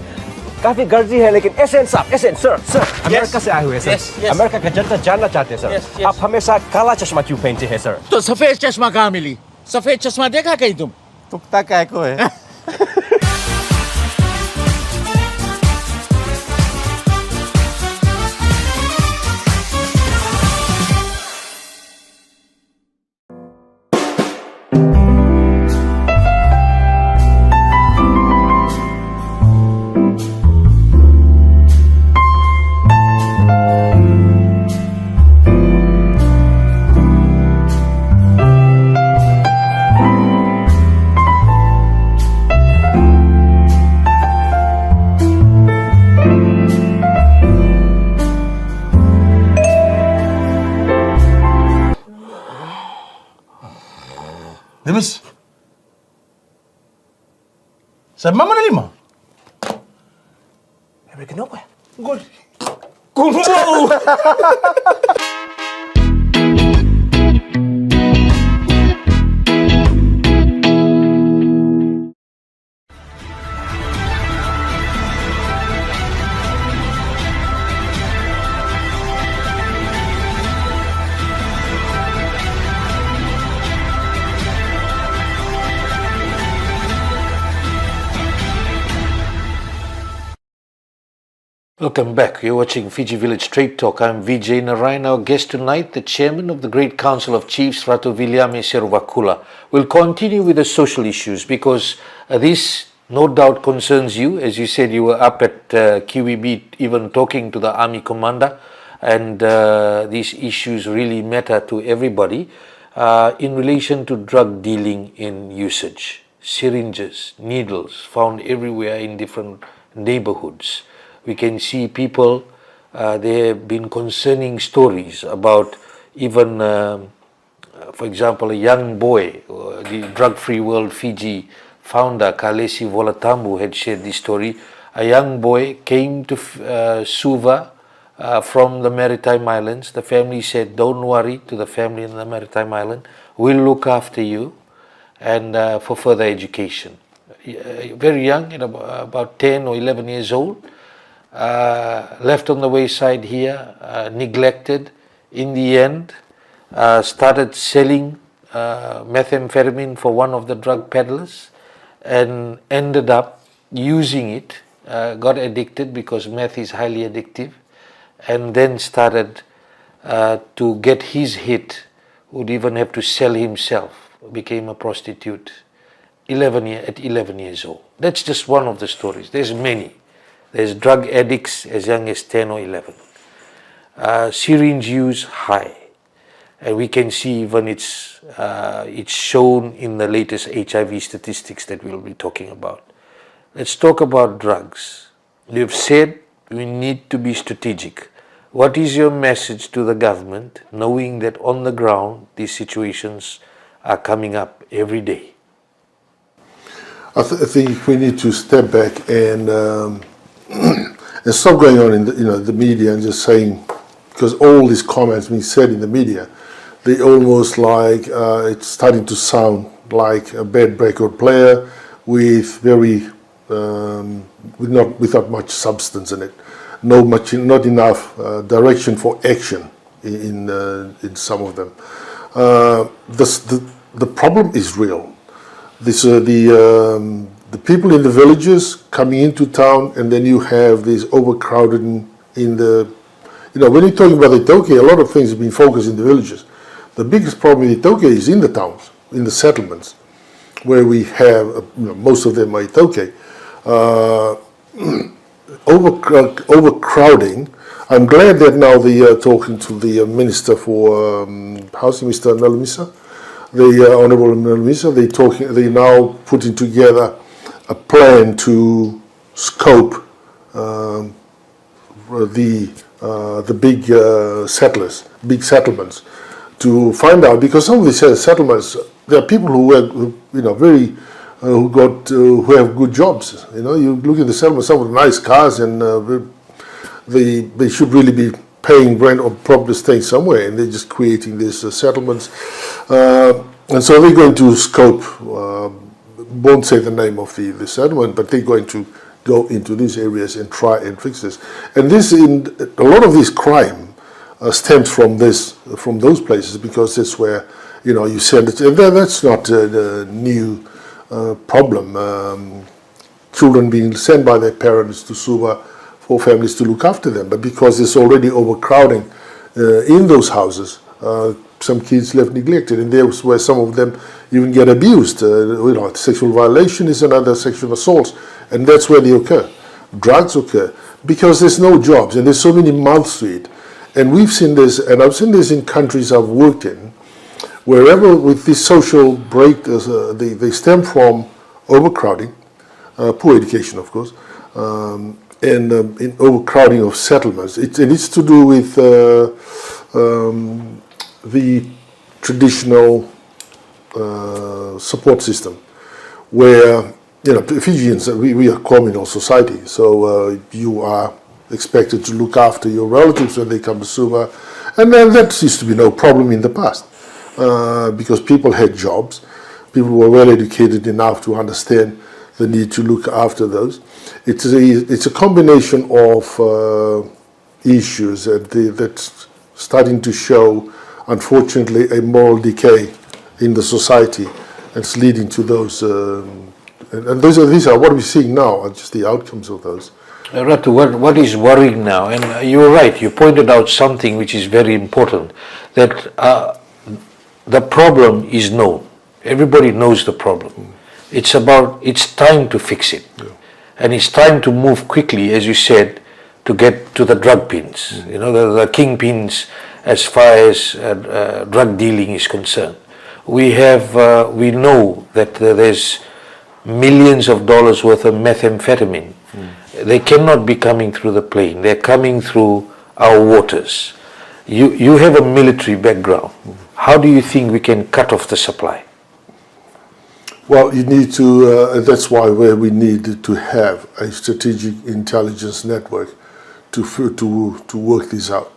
काफी गर्दी है, लेकिन एसएन साहब सर अमेरिका से आए हुए हैं सर। अमेरिका का जनता जानना चाहते हैं सर आप हमेशा काला चश्मा क्यों पहनते हैं सर। तो सफेद चश्मा कहाँ मिली? सफेद चश्मा देखा कहीं तुम? तुकता क्या को है? Demis, sa mama na lima? Ebe kenapa? Gol. Welcome back. You're watching Fiji Village Straight Talk. I'm Vijay Narayan. Our guest tonight, the chairman of the Great Council of Chiefs, Ratu Viliame Seruvakula. We'll continue with the social issues because this no doubt concerns you. As you said, you were up at QEB even talking to the army commander, and these issues really matter to everybody in relation to drug dealing in usage. Syringes, needles found everywhere in different neighborhoods. We can see people, there have been concerning stories about even, for example, a young boy, the Drug-Free World Fiji founder, Kalesi Volatambu, had shared this story. A young boy came to Suva from the Maritime Islands. The family said, don't worry, to the family in the Maritime Island, we'll look after you and for further education. Very young, about 10 or 11 years old. Left on the wayside here, neglected. In the end, started selling methamphetamine for one of the drug peddlers and ended up using it, got addicted because meth is highly addictive, and then started to get his hit, would even have to sell himself, became a prostitute at 11 years old. That's just one of the stories. There's many. There's drug addicts as young as 10 or 11. Syringe use high. And we can see even it's shown in the latest HIV statistics that we'll be talking about. Let's talk about drugs. You've said we need to be strategic. What is your message to the government, knowing that on the ground these situations are coming up every day? I think we need to step back and stop going on in the media and just saying, because all these comments being said in the media, they almost like it's starting to sound like a bad record player with very without much substance in it, not enough direction for action in some of them. The problem is real. This the people in the villages coming into town, and then you have this overcrowding in the. When you're talking about iTaukei, a lot of things have been focused in the villages. The biggest problem with iTaukei is in the towns, in the settlements, where we have most of them are iTaukei. Overcrowding. I'm glad that now they are talking to the Minister for Housing, Mr. Nalumisa, the Honourable Nalumisa. They're now putting together a plan to scope the big settlers, big settlements, to find out, because some of these settlements, there are people who have good jobs. You look at the settlements, some with nice cars, and they should really be paying rent or probably staying somewhere, and they're just creating these settlements. And so they're going to scope, won't say the name of the settlement, but they're going to go into these areas and try and fix this. And a lot of this crime stems from those places, because that's where you send it. And that's not a new problem. Children being sent by their parents to Suva for families to look after them, but because there's already overcrowding in those houses, some kids left neglected, and there's where some of them even get abused. Sexual violation is another, sexual assaults, and that's where they occur. Drugs occur because there's no jobs, and there's so many mouths to it. And we've seen this, and I've seen this in countries I've worked in, wherever with these social break, they stem from overcrowding, poor education, of course, and in overcrowding of settlements. It needs to do with the traditional support system, where Fijians, we are a communal society, so you are expected to look after your relatives when they come to Suva, and then that used to be no problem in the past, because people had jobs, people were well educated enough to understand the need to look after those. It's a combination of issues that's starting to show, unfortunately, a moral decay in the society, and it's leading to those. And these are what we're seeing now, are just the outcomes of those. Ratu, what is worrying now, and you're right, you pointed out something which is very important, that the problem is known. Everybody knows the problem. It's time to fix it. Yeah. And it's time to move quickly, as you said, to get to the drug pins, the kingpins as far as drug dealing is concerned. We know that there's millions of dollars worth of methamphetamine. They cannot be coming through the plane. They're coming through our waters. You have a military background. How do you think we can cut off the supply? Well, you need to, that's why we need to have a strategic intelligence network to work this out.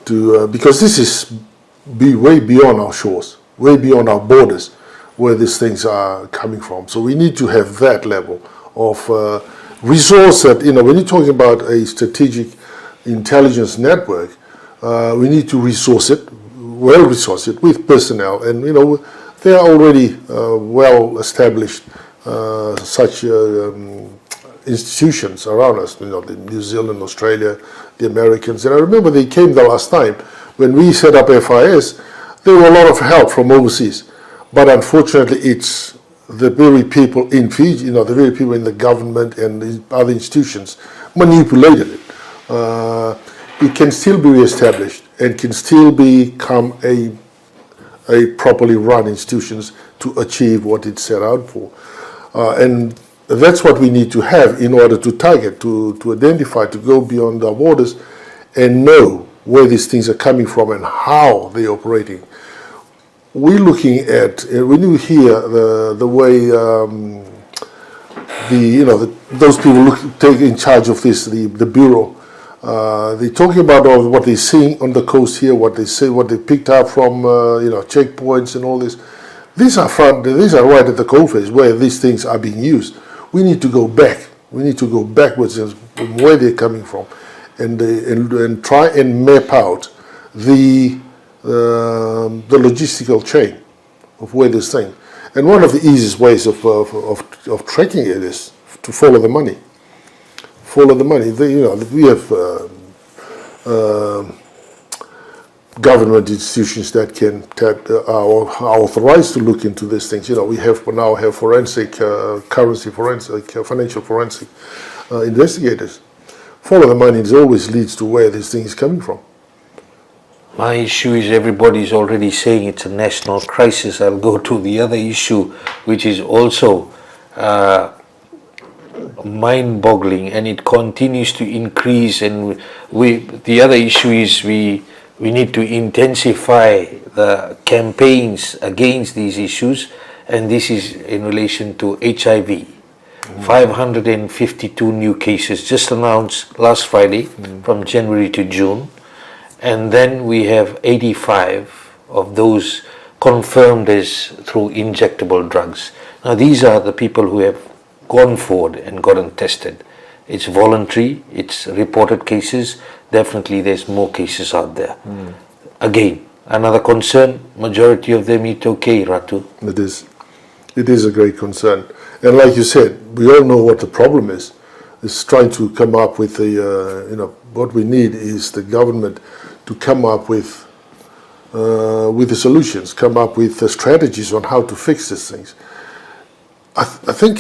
Because this is way beyond our shores, way beyond our borders, where these things are coming from. So we need to have that level of resource that, when you're talking about a strategic intelligence network, we need to resource it with personnel. And, there are already well-established such institutions around us, the New Zealand, Australia, the Americans. And I remember they came the last time when we set up FIS. There were a lot of help from overseas, but unfortunately it's the very people in Fiji, the very people in the government and the other institutions manipulated it. It can still be reestablished and can still become a properly run institutions to achieve what it set out for. And that's what we need to have in order to target, to identify, to go beyond our borders and know where these things are coming from and how they're operating. We're looking at, when you hear the way those people take in charge of this, the bureau, they're talking about all what they're seeing on the coast here, what they say, what they picked up from checkpoints and all this. These are right at the coalface where these things are being used. We need to go back. We need to go backwards from where they're coming from, and try and map out the logistical chain of where this thing. And one of the easiest ways of tracking it is to follow the money. Follow the money. We have government institutions that are authorized to look into these things. We now have forensic, currency forensic, financial forensic investigators. Follow the money always leads to where this thing is coming from. My issue is everybody's already saying it's a national crisis. I'll go to the other issue, which is also mind-boggling, and it continues to increase. And the other issue is we need to intensify the campaigns against these issues, and this is in relation to HIV. 552 new cases just announced last Friday from January to June. And then we have 85 of those confirmed as through injectable drugs. Now these are the people who have gone forward and gotten tested. It's voluntary, it's reported cases. Definitely there's more cases out there. Again, another concern, majority of them iTaukei, Ratu. It is. It is a great concern. And like you said, we all know what the problem is. It's trying to come up with what we need is the government to come up with the solutions, come up with the strategies on how to fix these things. I think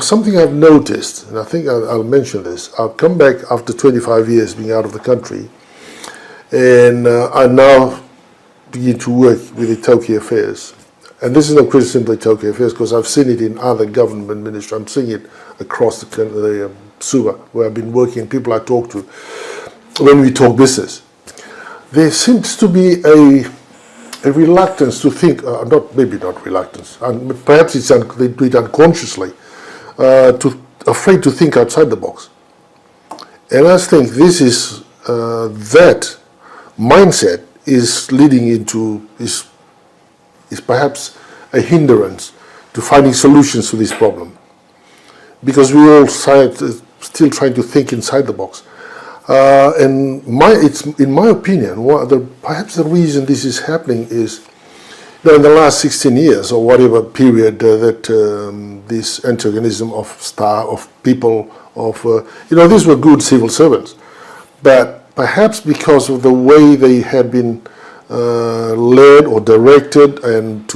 something I've noticed, and I think I'll mention this. I've come back after 25 years being out of the country, and I now begin to work with iTaukei affairs. And this is no criticism of iTaukei affairs because I've seen it in other government ministries. I'm seeing it across the Suva, where I've been working, people I talk to. When we talk business, there seems to be a reluctance to think, maybe not reluctance, and perhaps they do it unconsciously, afraid to think outside the box. And I think this is that mindset is leading into is perhaps a hindrance to finding solutions to this problem, because we all still trying to think inside the box. And in my opinion, perhaps the reason this is happening is in the last 16 years or whatever period that this antagonism of people, these were good civil servants, but perhaps because of the way they had been led or directed, and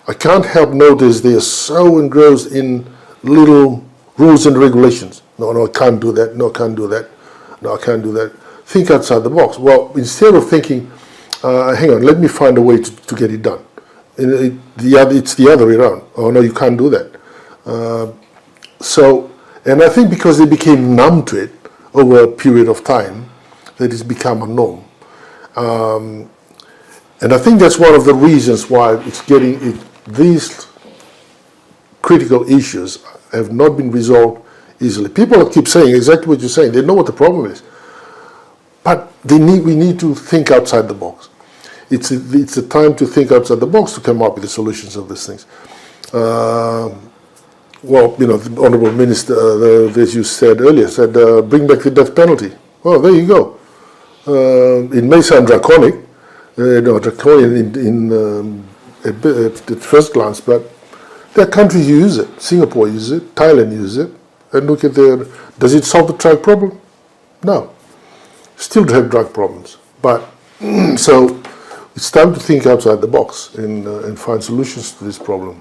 I can't help notice they are so engrossed in little rules and regulations. No, I can't do that. No, I can't do that. No, I can't do that. Think outside the box. Well, instead of thinking, hang on, let me find a way to get it done. It's the other way around. Oh, no, you can't do that. And I think because they became numb to it over a period of time, that it's become a norm. And I think that's one of the reasons why these critical issues have not been resolved easily. People keep saying exactly what you're saying. They know what the problem is, but we need to think outside the box. It's a time to think outside the box to come up with the solutions of these things. The Honourable Minister, as you said earlier, said bring back the death penalty. Well, there you go. It may sound draconic, draconian at first glance, but there are countries who use it. Singapore uses it, Thailand uses it, and look at does it solve the drug problem? No. Still have drug problems. But, so it's time to think outside the box and find solutions to this problem.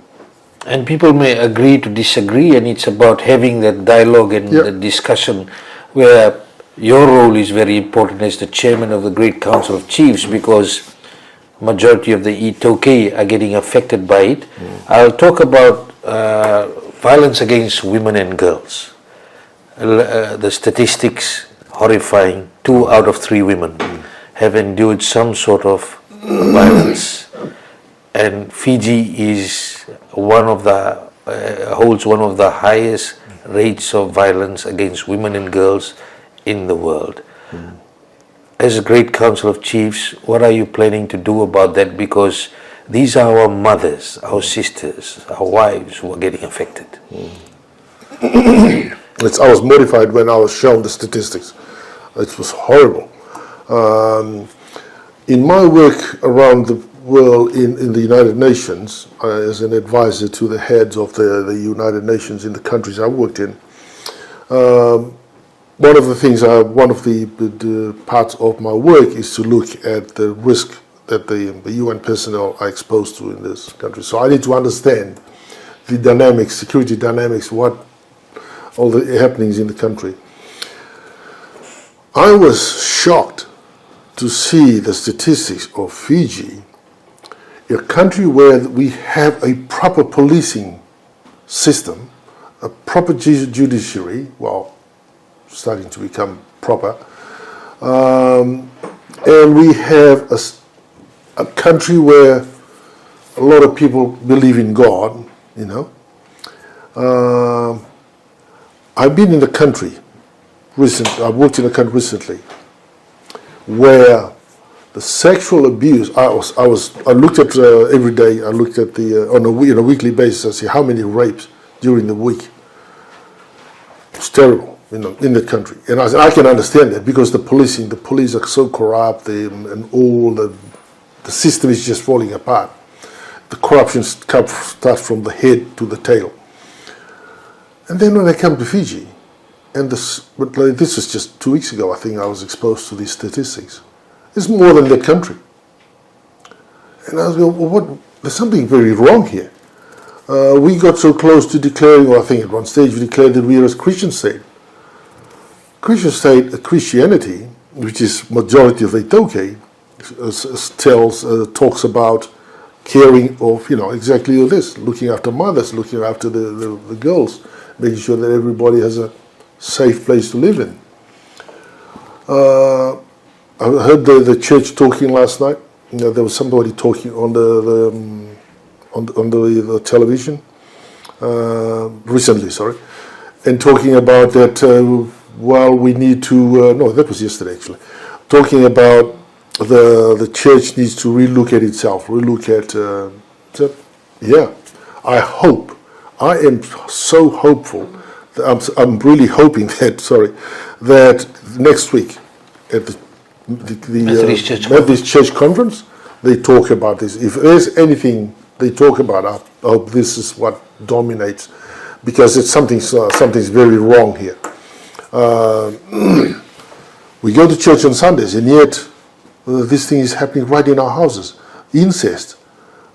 And people may agree to disagree, and it's about having that dialogue and the discussion where your role is very important as the chairman of the Great Council of Chiefs, because majority of the iTaukei are getting affected by it. I'll talk about violence against women and girls. The statistics horrifying. 2 out of 3 women have endured some sort of violence, and Fiji is one of the holds one of the highest rates of violence against women and girls in the world. As a Great Council of Chiefs, what are you planning to do about that? Because these are our mothers, our sisters, our wives who are getting affected. I was mortified when I was shown the statistics. It was horrible. In my work around the world in the United Nations, as an advisor to the heads of the United Nations in the countries I worked in, one of the things, one of the parts of my work is to look at the risk that the UN personnel are exposed to in this country. So I need to understand the dynamics, security dynamics, what all the happenings in the country. I was shocked to see the statistics of Fiji, a country where we have a proper policing system, a proper judiciary, well, starting to become proper, and we have a country where a lot of people believe in God, you know. I've been in the country recently, I've worked in a country recently where the sexual abuse, I looked at every day, I looked at on a weekly basis, I see how many rapes during the week. It's terrible, you know, in the country. And I can understand that because the police are so corrupt, and all the system is just falling apart. The corruption starts from the head to the tail. And then when I come to Fiji, and this was just 2 weeks ago, I think I was exposed to these statistics. It's more than that country. And I was going, well, there's something very wrong here. We got so close to declaring, or I think at one stage we declared that we are a Christian state. Christian state, Christianity, which is majority of iTaukei, talks about caring of, you know, exactly this, looking after mothers, looking after the girls, making sure that everybody has a safe place to live in. I heard the church talking last night. You know, there was somebody talking on the television recently, sorry, and talking about that. We need to. No, that was yesterday actually. Talking about the church needs to relook at itself, relook at. Yeah, I hope. I am so hopeful. I'm really hoping that. Sorry, that next week at the Methodist Church Conference, they talk about this. If there's anything they talk about, I hope this is what dominates, because it's something's very wrong here. We go to church on Sundays, and yet this thing is happening right in our houses. Incest,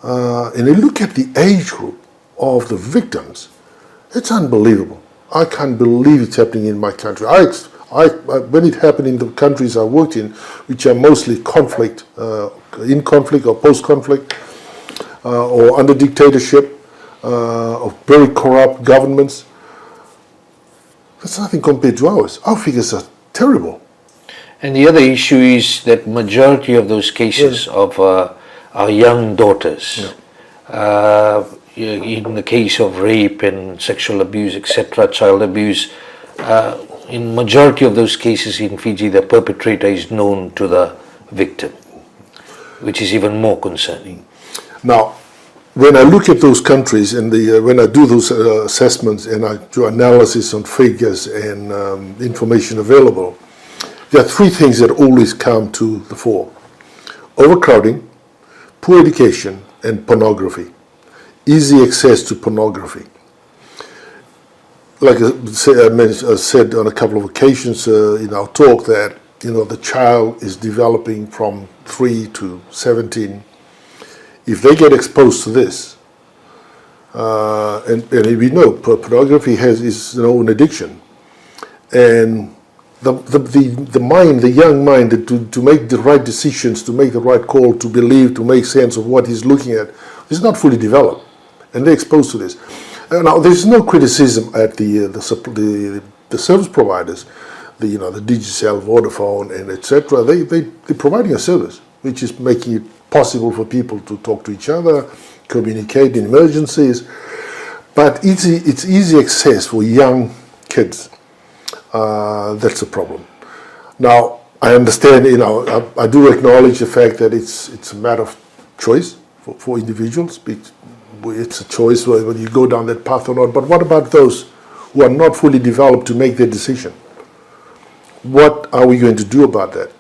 and you look at the age group of the victims. It's unbelievable. I can't believe it's happening in my country. When it happened in the countries I worked in, which are mostly in conflict or post-conflict, or under dictatorship, of very corrupt governments, that's nothing compared to ours. Our figures are terrible. And the other issue is that majority of those cases of our young daughters, in the case of rape and sexual abuse, etc., child abuse, in majority of those cases in Fiji, the perpetrator is known to the victim, which is even more concerning. Now, when I look at those countries and when I do those assessments and I do analysis on figures and information available, there are 3 things that always come to the fore: overcrowding, poor education, and pornography. Easy access to pornography. Like I said on a couple of occasions in our talk, that the child is developing from 3 to 17. If they get exposed to this, and we know pornography is its own addiction, and the mind, the young mind, to make the right decisions, to make the right call, to believe, to make sense of what he's looking at, is not fully developed, and they're exposed to this. Now, there's no criticism at the service providers. the Digicel, Vodafone, and etc. They're providing a service which is making it possible for people to talk to each other, communicate in emergencies. But it's easy access for young kids. That's a problem. Now, I understand, I do acknowledge the fact that it's a matter of choice for individuals. It's a choice whether you go down that path or not. But what about those who are not fully developed to make their decision? What are we going to do about that?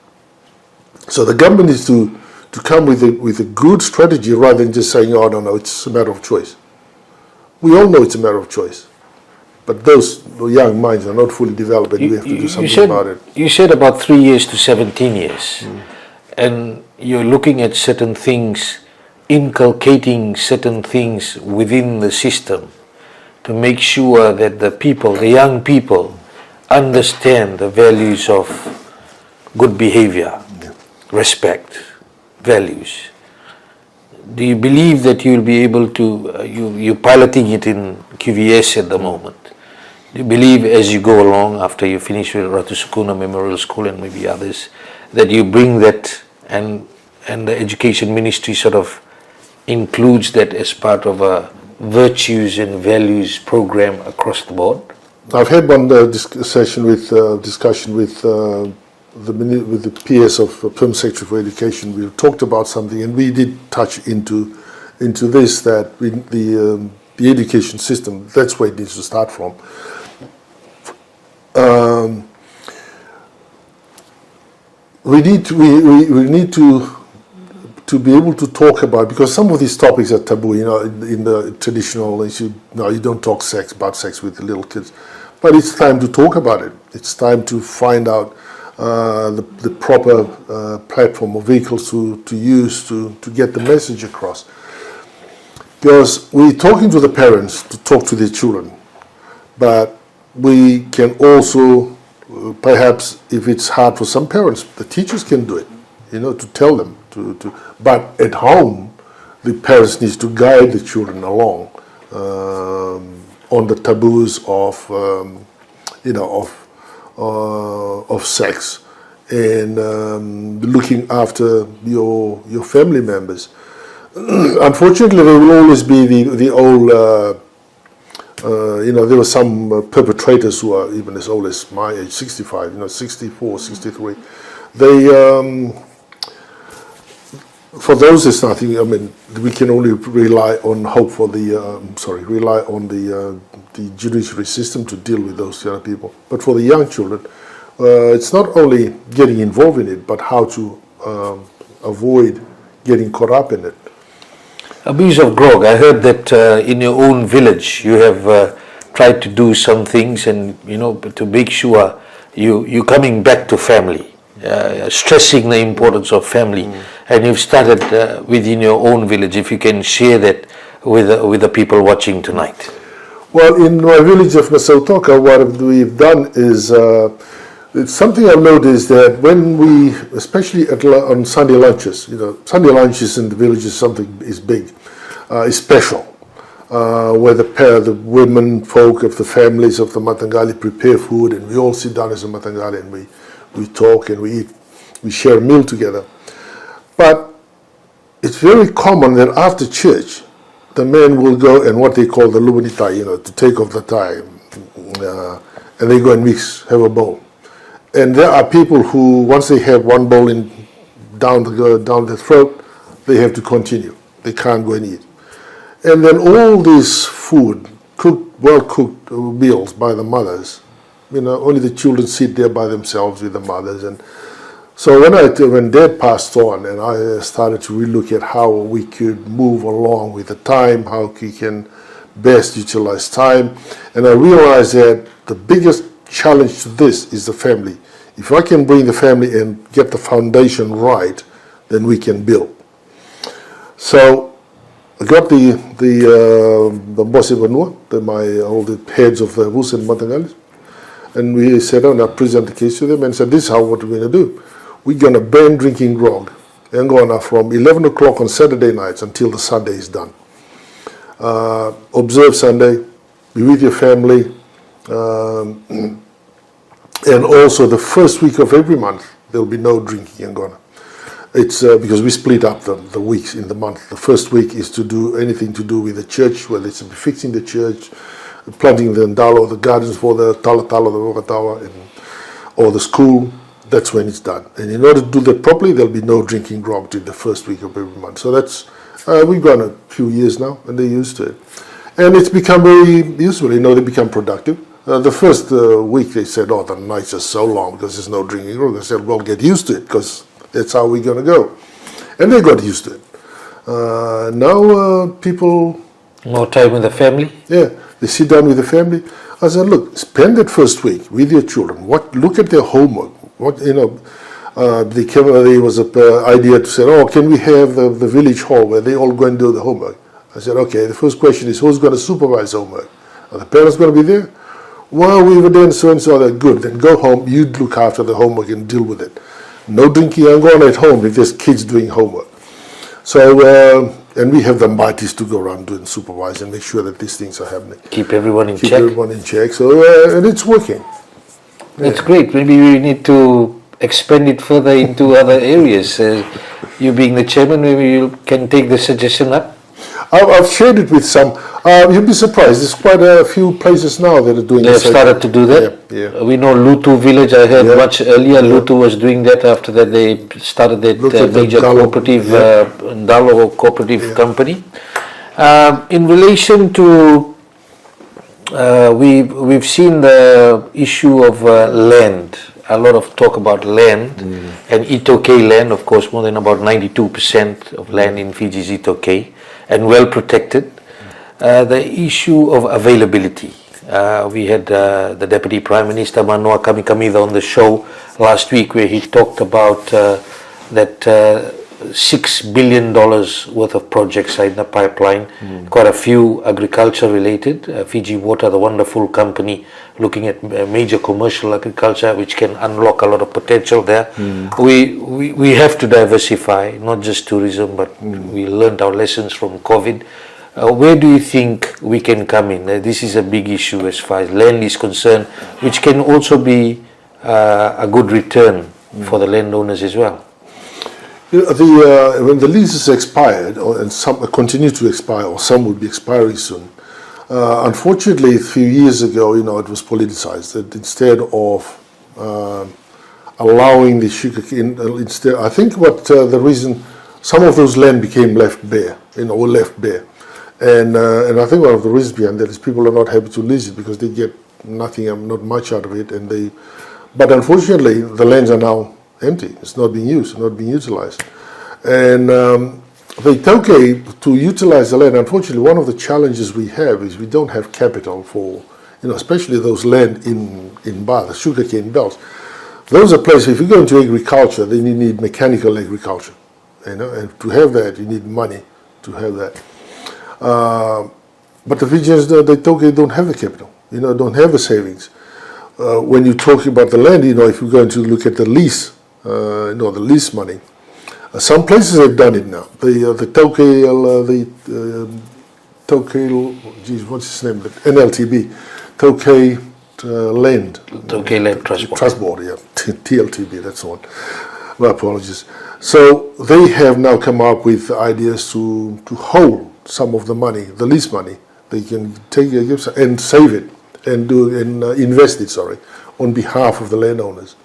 So the government is to come with a good strategy rather than just saying, oh, no, it's a matter of choice. We all know it's a matter of choice. But those young minds are not fully developed, and we have to do something about it. You said about 3 years to 17 years. And you're looking at certain things, inculcating certain things within the system to make sure that the young people, understand the values of good behavior, respect, values. Do you believe that you'll be able to, you're piloting it in QVS at the moment? Do you believe as you go along, after you finish with Ratu Sukuna Memorial School and maybe others, that you bring that and the education ministry sort of includes that as part of a virtues and values program across the board? I've had one discussion with the PS of Perm Secretary for Education. We talked about something, and we did touch into this, that the education system, that's where it needs to start from. We need to be able to talk about, because some of these topics are taboo. In the traditional, you don't talk about sex with the little kids. But it's time to talk about it. It's time to find out the proper platform or vehicles to use to get the message across. Because we're talking to the parents to talk to their children, but we can also, perhaps if it's hard for some parents, the teachers can do it, to tell them. But at home, the parents need to guide the children along on the taboos of sex, and looking after your family members. Unfortunately, there will always be the old, there were some perpetrators who are even as old as my age, 65, 64, 63. They, for those, it's nothing. I mean, we can only rely on hope for rely on the judiciary system to deal with those kind of people. But for the young children, it's not only getting involved in it, but how to avoid getting caught up in it. Abuse of grog. I heard that in your own village you have tried to do some things, and to make sure you're coming back to family, stressing the importance of family, and you've started within your own village. If you can share that with the people watching tonight. Well, in my village of Itaukei, what we've done is it's something I've noticed, that when we, especially on Sunday lunches, Sunday lunches in the village is big, is special, where the women folk of the families of the Matangali prepare food, and we all sit down as a Matangali and we talk and we eat, we share a meal together. But it's very common that after church, the men will go and what they call the lubanitai, to take off the tie, and they go and have a bowl. And there are people who, once they have one bowl down the throat, they have to continue. They can't go and eat. And then all this food, well-cooked meals by the mothers, only the children sit there by themselves with the mothers. And so when Dad passed on, and I started to relook at how we could move along with the time, how we can best utilize time, and I realized that the biggest challenge to this is the family. If I can bring the family and get the foundation right, then we can build. So I got the boss all the heads of the Rus and Matangalis, and we sat down and I presented the case to them and said, this is what we're going to do. We're going to ban drinking grog from 11 o'clock on Saturday nights until the Sunday is done. Observe Sunday, be with your family, And also the first week of every month, there will be no drinking in Ghana. It's because we split up the weeks in the month. The first week is to do anything to do with the church, whether it's fixing the church, planting the ndalo, the gardens for the tala, the wakatawa, or the school. That's when it's done. And in order to do that properly, there'll be no drinking grog till the first week of every month. So that's, we've gone a few years now, and they're used to it. And it's become very useful, they become productive. The first week they said, oh, the nights are so long because there's no drinking grog. I said, well, get used to it because that's how we're going to go. And they got used to it. Now people... More time with the family? Yeah, they sit down with the family. I said, look, spend that first week with your children. Look at their homework. There was an idea to say, oh, can we have the village hall where they all go and do the homework? I said, okay, the first question is, who's going to supervise homework? Are the parents going to be there? Well, we were doing so-and-so, they're good. Then go home, you look after the homework and deal with it. No drinking and going at home if there's kids doing homework. So, and we have the mighties to go around doing supervise and make sure that these things are happening. Keep everyone in check. Keep everyone in check. So, and it's working. That's great. Maybe we need to expand it further into other areas. You being the chairman, maybe you can take the suggestion up. I've shared it with some. You'll be surprised. There's quite a few places now that are doing They've this. They've started to do that? Yeah. We know Ratu Village, I heard much earlier. Ratu was doing that. After that, they started that major cooperative, Ndalo cooperative company. In relation to, we've seen the issue of land. A lot of talk about land and iTaukei land. Of course, more than about 92% of land in Fiji is iTaukei and well protected. The issue of availability. We had the Deputy Prime Minister Manoa Kamikamida on the show last week where he talked about that $6 billion worth of projects are in the pipeline, quite a few agriculture related. Fiji Water, the wonderful company looking at major commercial agriculture which can unlock a lot of potential there. We have to diversify, not just tourism, but we learned our lessons from COVID. Where do you think we can come in? This is a big issue as far as land is concerned, which can also be a good return for the landowners as well. When the leases expired, and some continue to expire, or some will be expiring soon, unfortunately, a few years ago, it was politicized. That instead of allowing the sugarcane, I think what the reason some of those land became left bare, were left bare. And I think one of the reasons behind that is people are not happy to lease it because they get nothing, not much out of it. But unfortunately, the lands are now empty. It's not being used, not being utilized. And the iTaukei, to utilize the land, unfortunately, one of the challenges we have is we don't have capital for, especially those land in Ba, the sugarcane belts. Those are places, if you go into agriculture, then you need mechanical agriculture. And to have that, you need money to have that. But the Fijians, the iTaukei don't have the capital, don't have the savings. When you talk about the land, if you're going to look at the lease, the lease money, some places have done it now. The Taukei, what's his name? NLTB, Taukei Land. Taukei Land Trust Board. Trust Board, yeah, TLTB, that's the one. My apologies. So they have now come up with ideas to hold some of the money, the lease money. They can take it and save it and invest it, on behalf of the landowners.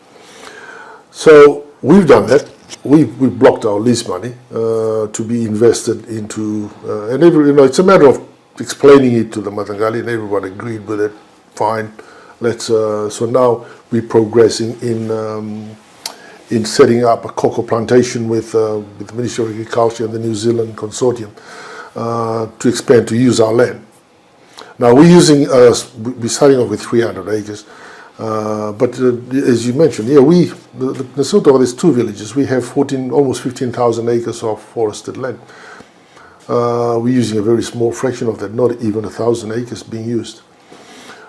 So we've done that. We've blocked our lease money to be invested into, and it's a matter of explaining it to the Matangali, and everyone agreed with it. Fine, let's. So now we're progressing in setting up a cocoa plantation with the Ministry of Agriculture and the New Zealand consortium to expand to use our land. Now we're using, we're starting off with 300 acres, but as you mentioned, Lesotho, there's 2 villages. We have almost 15,000 acres of forested land. We're using a very small fraction of that, not even 1,000 acres being used.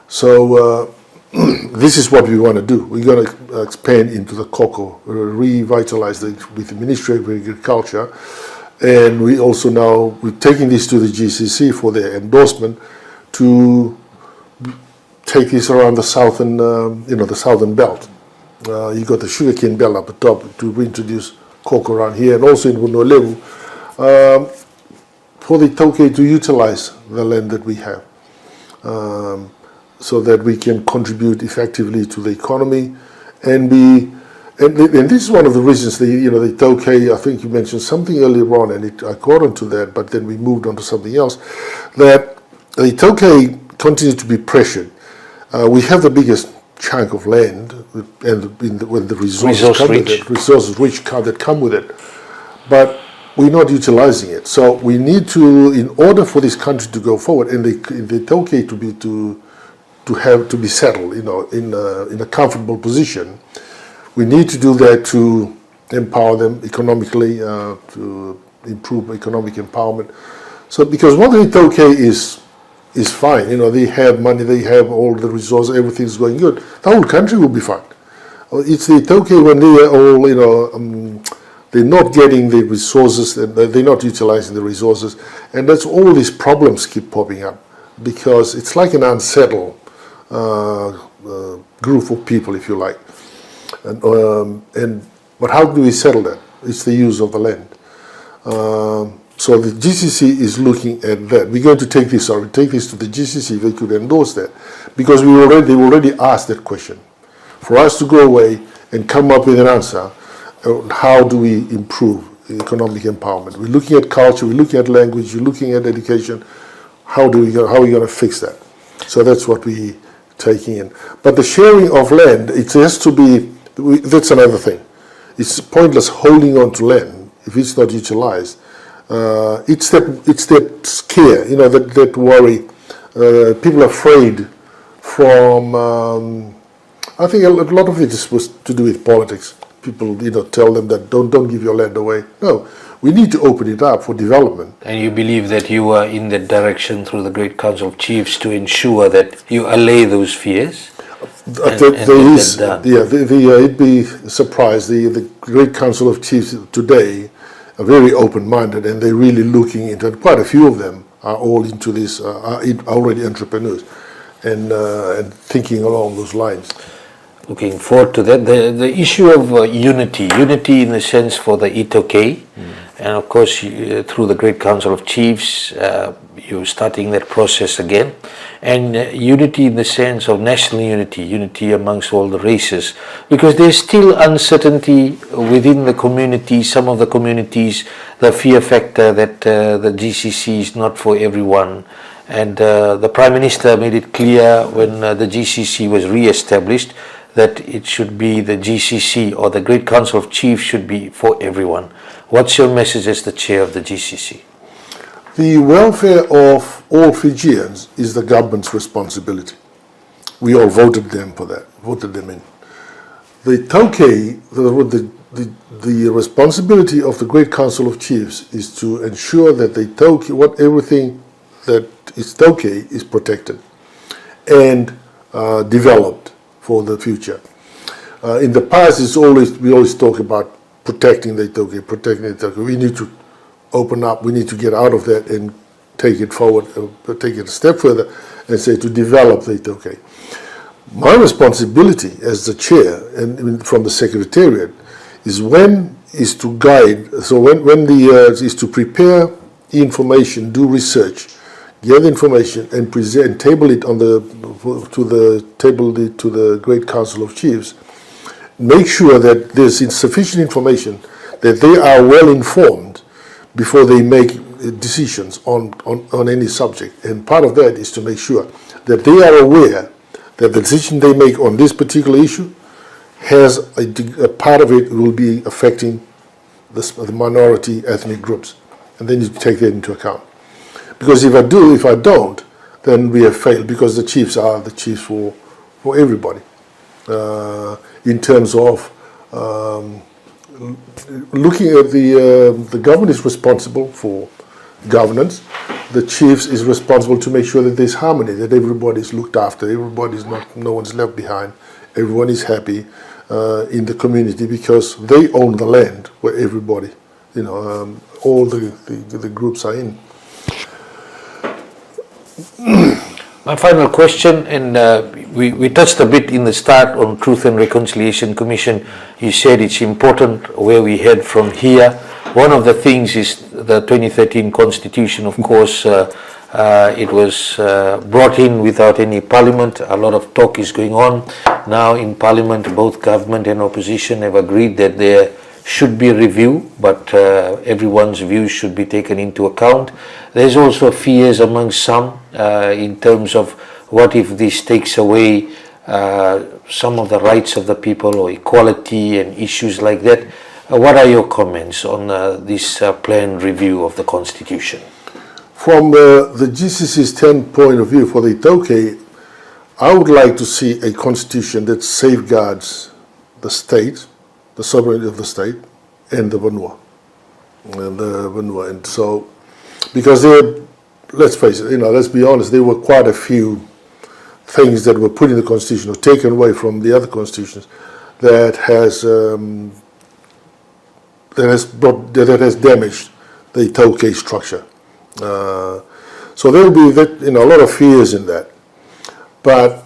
So this is what we want to do. We're going to expand into the cocoa, revitalize with the Ministry of Agriculture, and we also now, we're taking this to the GCC for their endorsement to take this around the southern, the southern belt. You got the sugarcane belt up the top to reintroduce cocoa around here, and also in Wonolevu, for the Itaukei to utilize the land that we have, so that we can contribute effectively to the economy, and this is one of the reasons the Itaukei, I think you mentioned something earlier on, and I caught on to that, but then we moved on to something else, that the Itaukei continue to be pressured. We have the biggest chunk of land, and when the resources rich that come with it, but we're not utilizing it. So we need to, in order for this country to go forward, and the Itaukei to be settled, in a comfortable position, we need to do that to empower them economically, to improve economic empowerment. So because one of the Itaukei is fine, they have money, they have all the resources, everything's going good, the whole country will be fine. It's the Itaukei when they are all, they're not getting the resources, they're not utilizing the resources, and that's all these problems keep popping up, because it's like an unsettled group of people, if you like. But how do we settle that? It's the use of the land. So the GCC is looking at that. We're going to take this to the GCC. They could endorse that, because they already asked that question. For us to go away and come up with an answer, how do we improve economic empowerment? We're looking at culture, we're looking at language, we're looking at education. How are we going to fix that? So that's what we're taking in. But the sharing of land, it has to be. That's another thing. It's pointless holding on to land if it's not utilized. It's that scare, that worry. People are afraid from. I think a lot of it is supposed to do with politics. People, tell them that don't give your land away. No, we need to open it up for development. And you believe that you are in that direction through the Great Council of Chiefs to ensure that you allay those fears? You'd be surprised. The Great Council of Chiefs today are very open-minded, and they're really looking into it. Quite a few of them are all into this, are already entrepreneurs, and thinking along those lines. Looking forward to that. The issue of unity in the sense for the Itaukei, and of course through the Great Council of Chiefs, you're starting that process again, and unity in the sense of national unity amongst all the races, because there's still uncertainty within the community, some of the communities, the fear factor that the GCC is not for everyone. And the Prime Minister made it clear when the GCC was re-established that it should be the GCC, or the Great Council of Chiefs should be for everyone. What's your message as the chair of the GCC? The welfare of all Fijians is the government's responsibility. We all voted them for that, voted them in. The Itaukei, the responsibility of the Great Council of Chiefs is to ensure that the Itaukei, everything that is Itaukei is protected and developed for the future. In the past, we always talk about protecting the Itaukei, We need to open up, we need to get out of that and take it forward, take it a step further and say to develop the Itaukei. My responsibility as the chair and from the Secretariat is to guide, so is to prepare information, do research, gather information and present, table it to the Great Council of Chiefs. Make sure that there's sufficient information, that they are well informed before they make decisions on any subject. And part of that is to make sure that they are aware that the decision they make on this particular issue has a part of it will be affecting the minority ethnic groups. And then you take that into account. Because if I don't, then we have failed, because the chiefs are the chiefs for everybody. In terms of looking at the government is responsible for governance. The chiefs is responsible to make sure that there's harmony, that everybody is looked after, no one's left behind, everyone is happy in the community, because they own the land where everybody, all the groups are in. My final question, and we touched a bit in the start on Truth and Reconciliation Commission. You said it's important where we head from here. One of the things is the 2013 Constitution, of course. It was brought in without any parliament. A lot of talk is going on. Now in parliament, both government and opposition have agreed that there should be a review, but everyone's views should be taken into account. There's also fears among some in terms of what if this takes away some of the rights of the people or equality and issues like that. What are your comments on this planned review of the Constitution? From the GCC's point of view for the iTaukei, I would like to see a constitution that safeguards the state, the sovereignty of the state, and the Vanua. And so, because let's face it, let's be honest, there were quite a few things that were put in the constitution or taken away from the other constitutions that has damaged the iTaukei structure. So there will be a lot of fears in that. But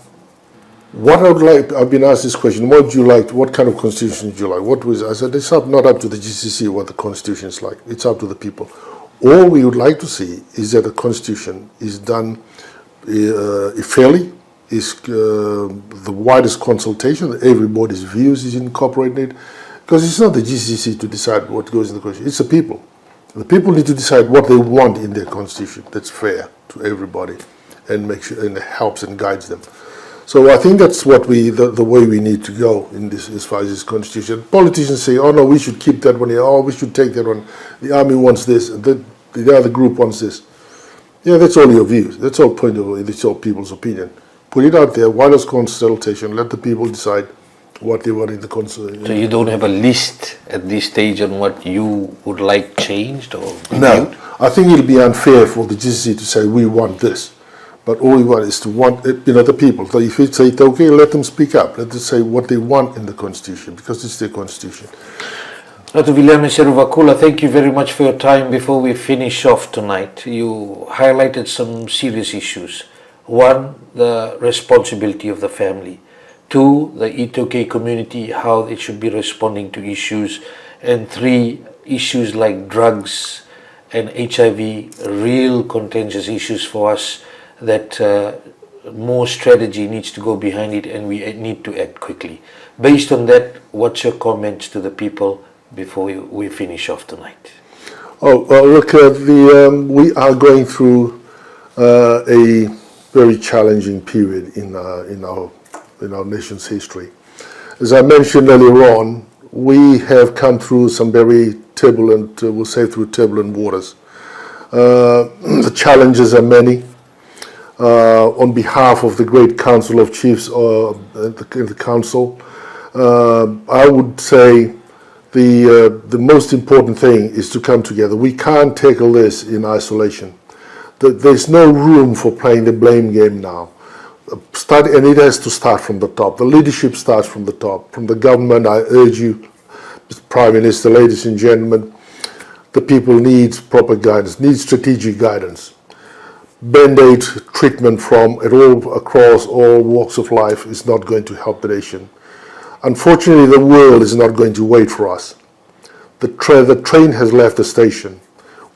what I would like, I've been asked this question, what would you like, what kind of constitution do you like? I said, it's not up to the GCC what the constitution is like, it's up to the people. All we would like to see is that the constitution is done fairly, is the widest consultation, everybody's views is incorporated, because it's not the GCC to decide what goes in the constitution, it's the people. The people need to decide what they want in their constitution that's fair to everybody and make sure and helps and guides them. So I think that's what the way we need to go in this as far as this constitution. Politicians say, oh no, we should keep that one here, oh we should take that one. The army wants this, and the other group wants this. Yeah, that's all your views. That's all it's all people's opinion. Put it out there, widest consultation, let the people decide what they want in the constitution. So you don't have a list at this stage on what you would like changed or reviewed? No, I think it'll be unfair for the GCC to say we want this. But all we want is to want the people. So if it's iTaukei, let them speak up. Let them say what they want in the constitution, because it's their constitution. Ratu Viliame Seruvakula, thank you very much for your time. Before we finish off tonight, you highlighted some serious issues. One, the responsibility of the family. Two, the iTaukei community, how it should be responding to issues. And three, issues like drugs and HIV, real contentious issues for us that more strategy needs to go behind it and we need to act quickly. Based on that, what's your comments to the people before we finish off tonight? Look, we are going through a very challenging period in our nation's history. As I mentioned earlier on, we have come through some very turbulent, we'll say through turbulent waters. The challenges are many. On behalf of the Great Council of Chiefs the Council, I would say the most important thing is to come together. We can't tackle this in isolation. There's no room for playing the blame game now. And it has to start from the top. The leadership starts from the top. From the government, I urge you, Mr. Prime Minister, ladies and gentlemen, the people need proper guidance, need strategic guidance. Band-aid treatment across all walks of life is not going to help the nation. Unfortunately, the world is not going to wait for us. The train has left the station.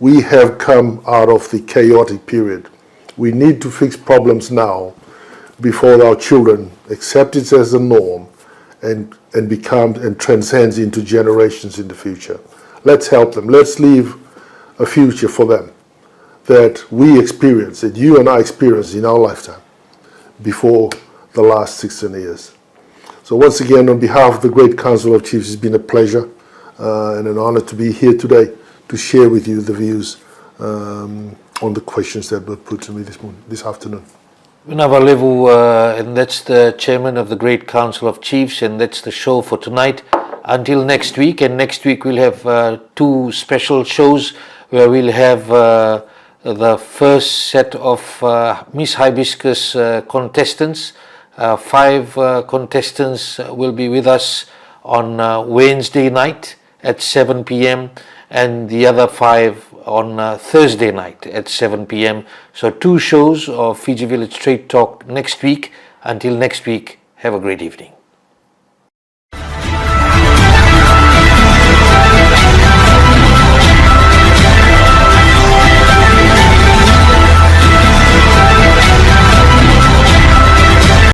We have come out of the chaotic period. We need to fix problems now before our children accept it as the norm and transcends into generations in the future. Let's help them. Let's leave a future for them that we experienced, that you and I experienced in our lifetime before the last 16 years. So once again, on behalf of the Great Council of Chiefs, it's been a pleasure and an honor to be here today to share with you the views on the questions that were put to me this afternoon. Vinavalevu, and that's the chairman of the Great Council of Chiefs, and that's the show for tonight. Until next week, and next week we'll have two special shows where we'll have the first set of Miss Hibiscus contestants. 5 contestants will be with us on Wednesday night at 7 p.m. and the other 5 on Thursday night at 7 p.m. So 2 shows of Fiji Village Straight Talk next week. Until next week, have a great evening.